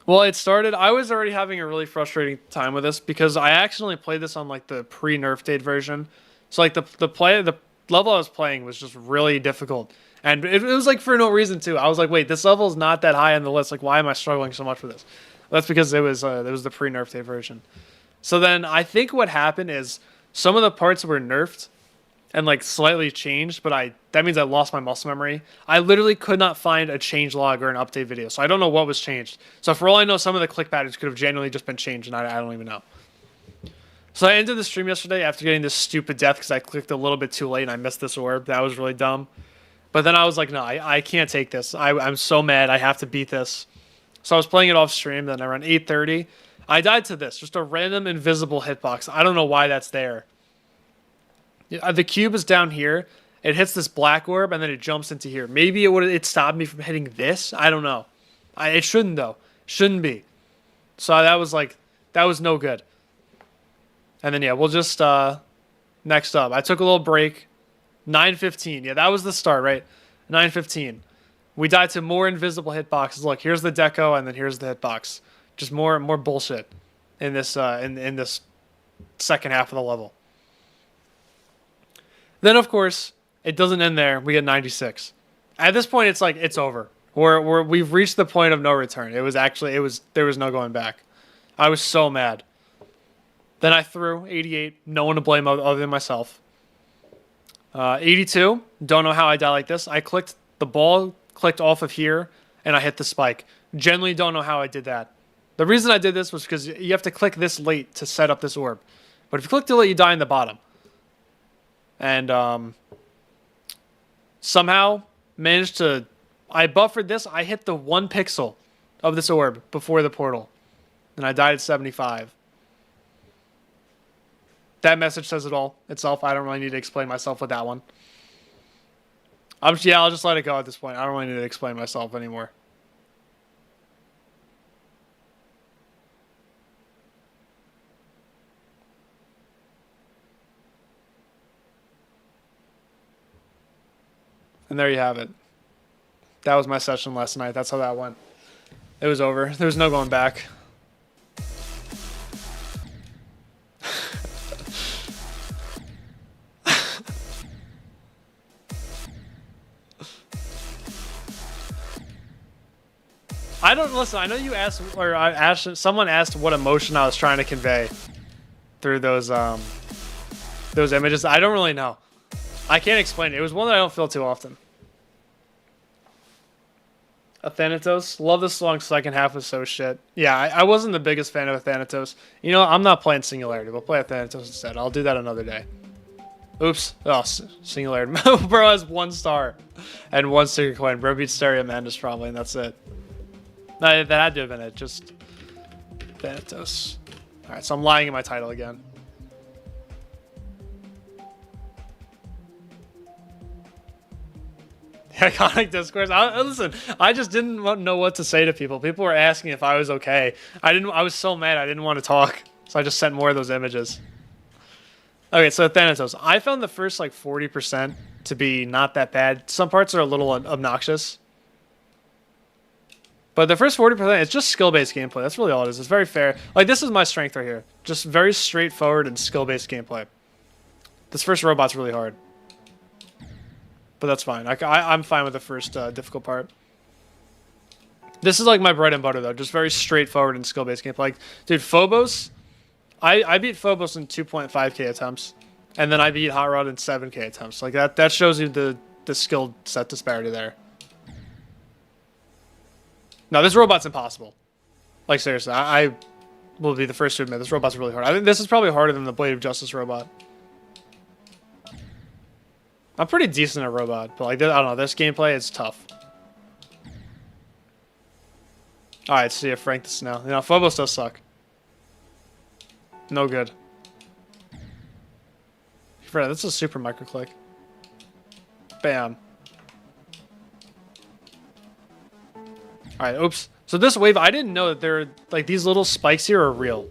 Well, it started. I was already having a really frustrating time with this because I accidentally played this on like the pre-nerf date version. So like the level I was playing was just really difficult, and it was like for no reason too. I was like, wait, this level is not that high on the list. Like, why am I struggling so much with this? That's because it was the pre-nerf date version. So then I think what happened is some of the parts were nerfed and like slightly changed, but that means I lost my muscle memory. I literally could not find a change log or an update video, so I don't know what was changed. So for all I know, some of the click patterns could have genuinely just been changed, and I don't even know. So I ended the stream yesterday after getting this stupid death because I clicked a little bit too late and I missed this orb. That was really dumb. But then I was like, no, I can't take this. I'm so mad. I have to beat this. So I was playing it off stream. Then around 8:30, I died to this. Just a random invisible hitbox. I don't know why that's there. The cube is down here. It hits this black orb and then it jumps into here. Maybe it stopped me from hitting this. I don't know. It shouldn't though. Shouldn't be. So that was no good. And then yeah, we'll just next up. I took a little break. 9:15. Yeah, that was the start, right? 9:15. We died to more invisible hitboxes. Look, here's the deco and then here's the hitbox. Just more bullshit in this in this second half of the level. Then, of course, it doesn't end there. We get 96. At this point, it's like, it's over. We've reached the point of no return. There was no going back. I was so mad. Then I threw 88. No one to blame other than myself. 82. Don't know how I died like this. The ball clicked off of here, and I hit the spike. Generally don't know how I did that. The reason I did this was because you have to click this late to set up this orb. But if you click too late, you die in the bottom. And somehow managed to... I buffered this. I hit the 1 pixel of this orb before the portal. And I died at 75. That message says it all itself. I don't really need to explain myself with that one. I'll just let it go at this point. I don't really need to explain myself anymore. And there you have it. That was my session last night. That's how that went. It was over. There was no going back. Listen, I know you asked, or someone asked what emotion I was trying to convey through those images. I don't really know. I can't explain it. It was one that I don't feel too often. Athanatos. Love this song. Second half was so shit. Yeah, I wasn't the biggest fan of Athanatos. You know, I'm not playing Singularity. We'll play Athanatos instead. I'll do that another day. Oops. Oh, Singularity. Bro has 1 star and 1 sticker coin. Bro beats Stereo Mandus probably, and that's it. No, that had to have been it. Just Thanatos. Alright, so I'm lying in my title again. Iconic discourse. Listen, I just didn't know what to say to people. People were asking if I was okay. I was so mad I didn't want to talk. So I just sent more of those images. Okay, so Thanatos. I found the first like 40% to be not that bad. Some parts are a little obnoxious. But the first 40%, it's just skill-based gameplay. That's really all it is. It's very fair. Like, this is my strength right here. Just very straightforward and skill-based gameplay. This first robot's really hard. But that's fine. I'm fine with the first difficult part. This is like my bread and butter, though. Just very straightforward and skill-based gameplay. Like, dude, Phobos... I beat Phobos in 2.5k attempts. And then I beat Hot Rod in 7k attempts. Like, that shows you the skill set disparity there. No, this robot's impossible. Like, seriously, I will be the first to admit this robot's really hard. I think this is probably harder than the Blade of Justice robot. I'm pretty decent at robot, but like, I don't know, this gameplay is tough. Alright, see if Frank this now. You know, Phobos does suck. No good. Fred, that's a super micro click. Bam. Alright, oops. So this wave, I didn't know that there, like, these little spikes here are real.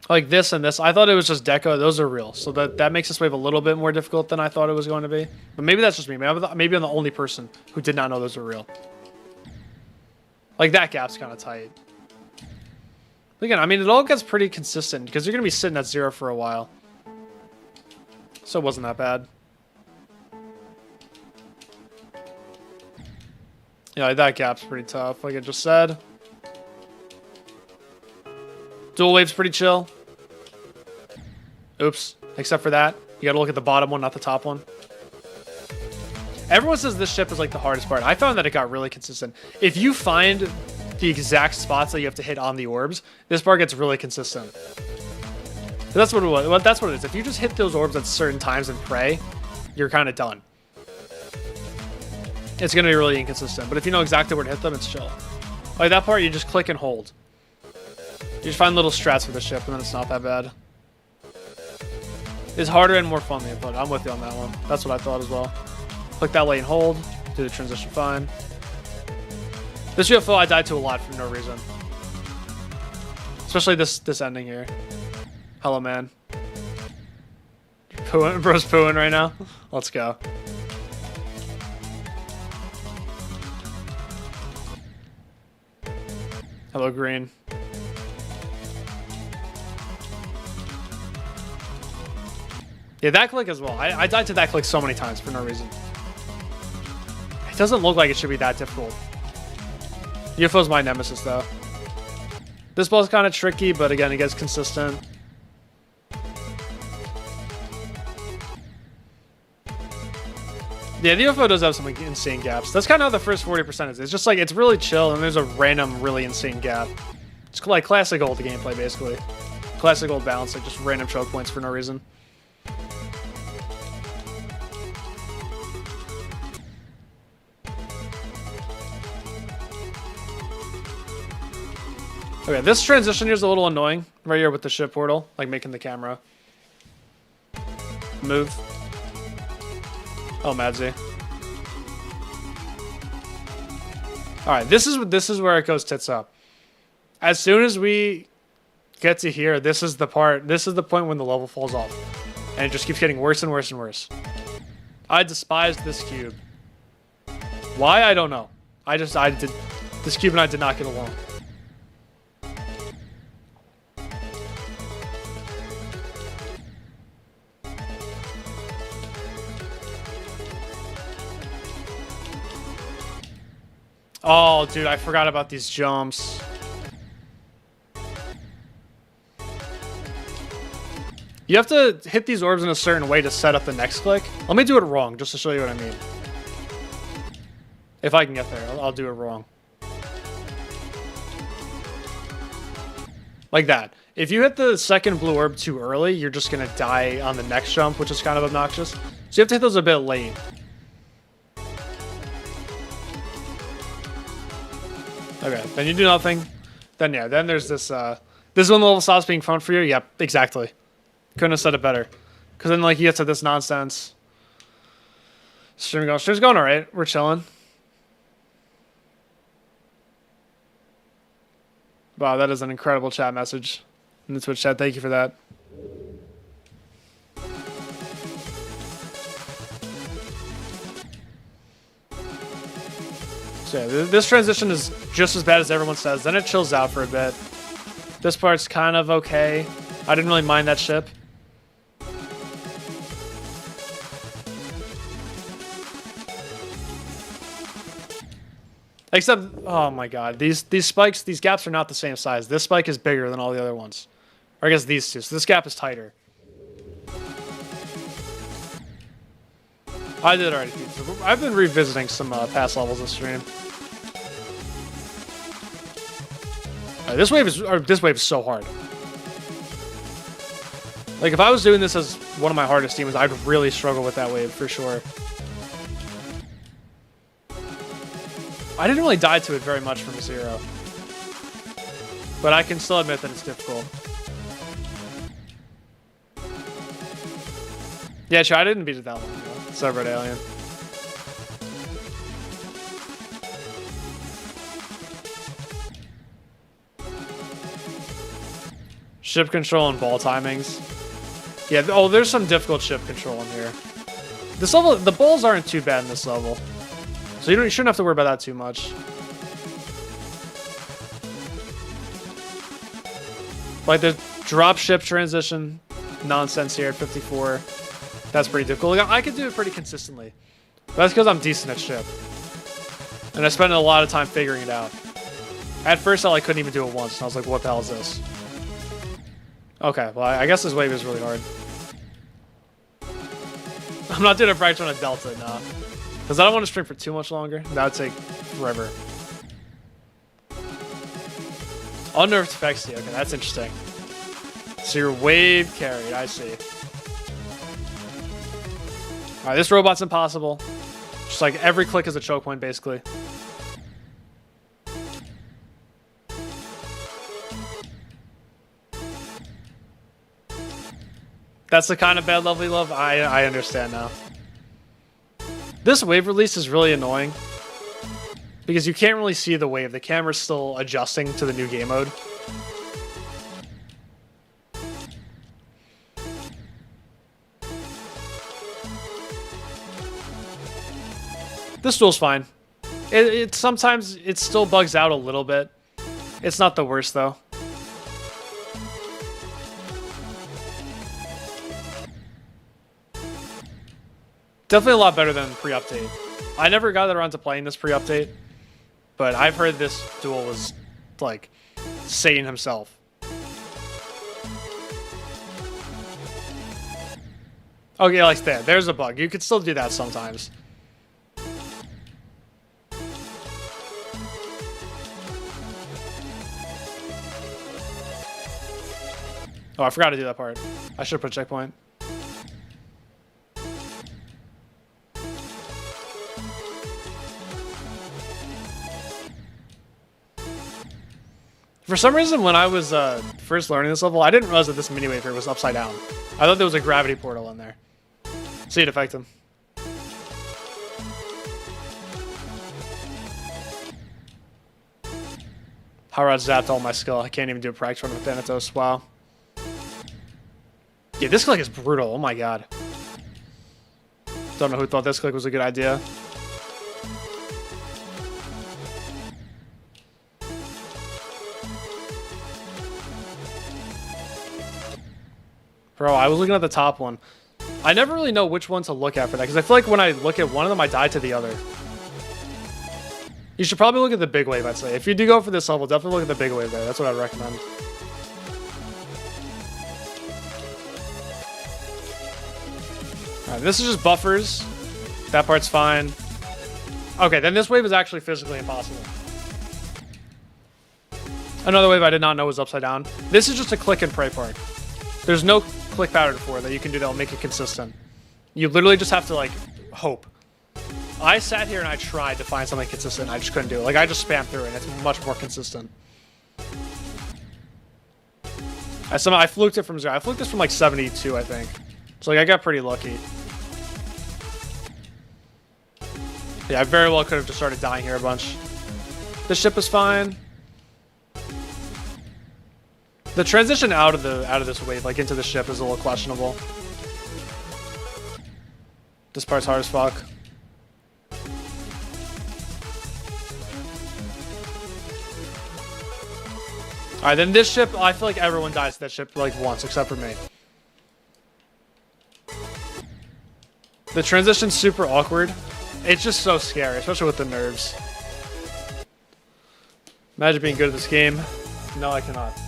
Like this and this. I thought it was just deco. Those are real. So that makes this wave a little bit more difficult than I thought it was going to be. But maybe that's just me. Maybe I'm the only person who did not know those were real. Like, that gap's kind of tight. Again, I mean, it all gets pretty consistent because you're going to be sitting at 0 for a while. So it wasn't that bad. Yeah, that gap's pretty tough, like I just said. Dual wave's pretty chill. Oops. Except for that. You gotta look at the bottom one, not the top one. Everyone says this ship is like the hardest part. I found that it got really consistent. If you find the exact spots that you have to hit on the orbs, this part gets really consistent. That's what it was. That's what it is. If you just hit those orbs at certain times and pray, you're kind of done. It's going to be really inconsistent. But if you know exactly where to hit them, it's chill. Like that part, you just click and hold. You just find little strats for the ship, and then it's not that bad. It's harder and more fun than but I'm with you on that one. That's what I thought as well. Click that lane, hold, do the transition fine. This UFO I died to a lot for no reason. Especially this ending here. Hello, man. Bro's pooing right now. Let's go. Hello, green. Yeah, that click as well. I died to that click so many times for no reason. It doesn't look like it should be that difficult. UFO's my nemesis, though. This ball's kind of tricky, but again, it gets consistent. Yeah, the UFO does have some like, insane gaps. That's kind of how the first 40% is. It's just like, it's really chill, and there's a random, really insane gap. It's like classic old gameplay, basically. Classic old balance, like just random choke points for no reason. Okay, this transition here is a little annoying. Right here with the ship portal, like making the camera move. Oh, Madzy. Alright, this is where it goes tits up. As soon as we get to here, this is the point when the level falls off. And it just keeps getting worse and worse and worse. I despised this cube. Why? I don't know. This cube and I did not get along. Oh, dude, I forgot about these jumps. You have to hit these orbs in a certain way to set up the next click. Let me do it wrong, just to show you what I mean. If I can get there, I'll do it wrong. Like that. If you hit the second blue orb too early, you're just going to die on the next jump, which is kind of obnoxious. So you have to hit those a bit late. Okay, then you do nothing. Then yeah, then there's this, this is when the level stops being fun for you? Yep, exactly. Couldn't have said it better. Because then, like, you get to this nonsense. Stream's going alright. We're chilling. Wow, that is an incredible chat message in the Twitch chat. Thank you for that. So yeah, this transition is just as bad as everyone says. Then it chills out for a bit. This part's kind of okay. I didn't really mind that ship. Except, oh my god, these spikes, these gaps are not the same size. This spike is bigger than all the other ones. Or I guess these two. So this gap is tighter. I did already. I've been revisiting some past levels this stream. This wave is so hard. Like if I was doing this as one of my hardest teams, I'd really struggle with that wave for sure. I didn't really die to it very much from 0, but I can still admit that it's difficult. Yeah, sure, I didn't beat it that long ago. Severed Alien. Ship control and ball timings. Yeah, oh, there's some difficult ship control in here. This level, the balls aren't too bad in this level. So you shouldn't have to worry about that too much. Like the drop ship transition nonsense here at 54. That's pretty difficult. Like, I could do it pretty consistently. But that's because I'm decent at ship. And I spent a lot of time figuring it out. At first, I like couldn't even do it once. And I was like, what the hell is this? Okay, well, I guess this wave is really hard. I'm not doing a Bright on a Delta, nah. Because I don't want to string for too much longer. That would take forever. Unnerved Fexy. Okay, that's interesting. So you're wave carried. I see. Alright, this robot's impossible. Just like every click is a choke point, basically. That's the kind of bad level you love? I understand now. This wave release is really annoying. Because you can't really see the wave. The camera's still adjusting to the new game mode. This duel's fine. It sometimes it still bugs out a little bit. It's not the worst though. Definitely a lot better than pre-update. I never got around to playing this pre-update, but I've heard this duel was like Satan himself. Okay, like that. There's a bug. You could still do that sometimes. Oh, I forgot to do that part. I should have put a checkpoint. For some reason, when I was first learning this level, I didn't realize that this mini-wave here was upside down. I thought there was a gravity portal in there. See it affect him. Harad zapped all my skill. I can't even do a practice run with Thanatos. Wow. Yeah, this click is brutal. Oh my god. Don't know who thought this click was a good idea. Bro, I was looking at the top one. I never really know which one to look at for that, because I feel like when I look at one of them, I die to the other. You should probably look at the big wave, I'd say. If you do go for this level, definitely look at the big wave there. That's what I'd recommend. Alright, this is just buffers. That part's fine. Okay, then this wave is actually physically impossible. Another wave I did not know was upside down. This is just a click and pray part. There's no click pattern for it that you can do that'll make it consistent. You literally just have to, like, hope. I sat here and I tried to find something consistent. I just couldn't do it. Like, I just spammed through it, and it's much more consistent. I fluked it from 0. I fluked this from, like, 72, I think. So, like, I got pretty lucky. Yeah, I very well could have just started dying here a bunch. This ship is fine. The transition out of this wave, like into the ship, is a little questionable. This part's hard as fuck. Alright, then this ship, I feel like everyone dies to that ship like once, except for me. The transition's super awkward. It's just so scary, especially with the nerves. Imagine being good at this game. No, I cannot.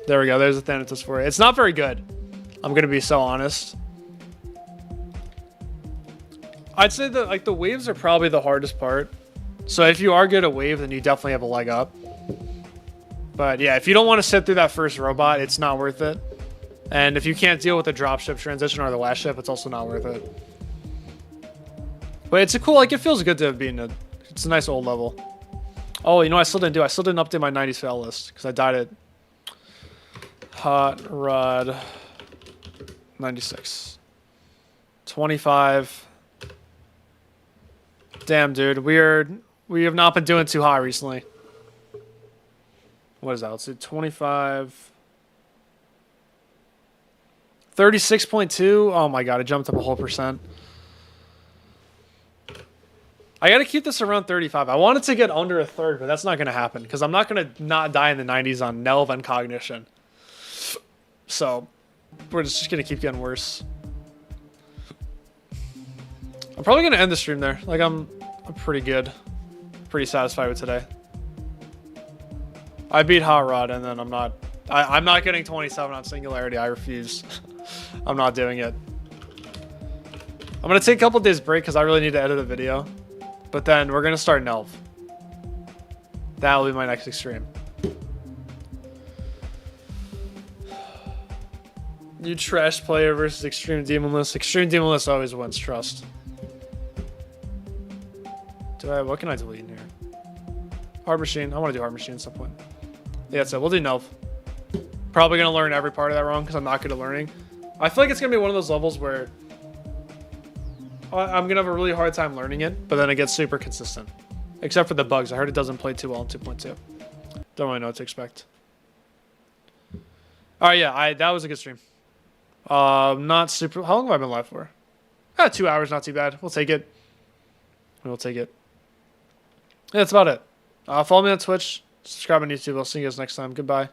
There we go. There's a Thanatos for you. It's not very good. I'm gonna be so honest. I'd say that like the waves are probably the hardest part. So if you are good at wave, then you definitely have a leg up. But yeah, if you don't want to sit through that first robot, it's not worth it. And if you can't deal with the dropship transition or the last ship, it's also not worth it. But it's a cool, like it feels good to be in a. It's a nice old level. Oh, you know what I still didn't do? I still didn't update my 90s fail list because I died at Hot Rod 96. 25. Damn, dude. We have not been doing too hot recently. What is that? Let's see, 25. 36.2. Oh my god, it jumped up a whole percent. I gotta keep this around 35. I wanted to get under a third, but that's not gonna happen because I'm not gonna not die in the 90s on Nelv and Cognition. So we're just gonna keep getting worse. I'm probably gonna end the stream there. Like I'm pretty good, pretty satisfied with today. I beat Hot Rod, and then I'm not getting 27 on Singularity. I refuse. I'm not doing it. I'm gonna take a couple days break because I really need to edit a video. But then we're gonna start Nelv. That'll be my next extreme. You trash player versus Extreme Demonless. Extreme Demonless always wins, trust. What can I delete in here? Hard Machine. I want to do Hard Machine at some point. Yeah, that's it. We'll do Nelv. Probably gonna learn every part of that wrong because I'm not good at learning. I feel like it's gonna be one of those levels where I'm gonna have a really hard time learning it, but then it gets super consistent. Except for the bugs. I heard it doesn't play too well in 2.2. Don't really know what to expect. Alright, yeah, that was a good stream. Not super. How long have I been live for? 2 hours, not too bad. We'll take it. We'll take it. Yeah, that's about it. Follow me on Twitch. Subscribe on YouTube. I'll see you guys next time. Goodbye.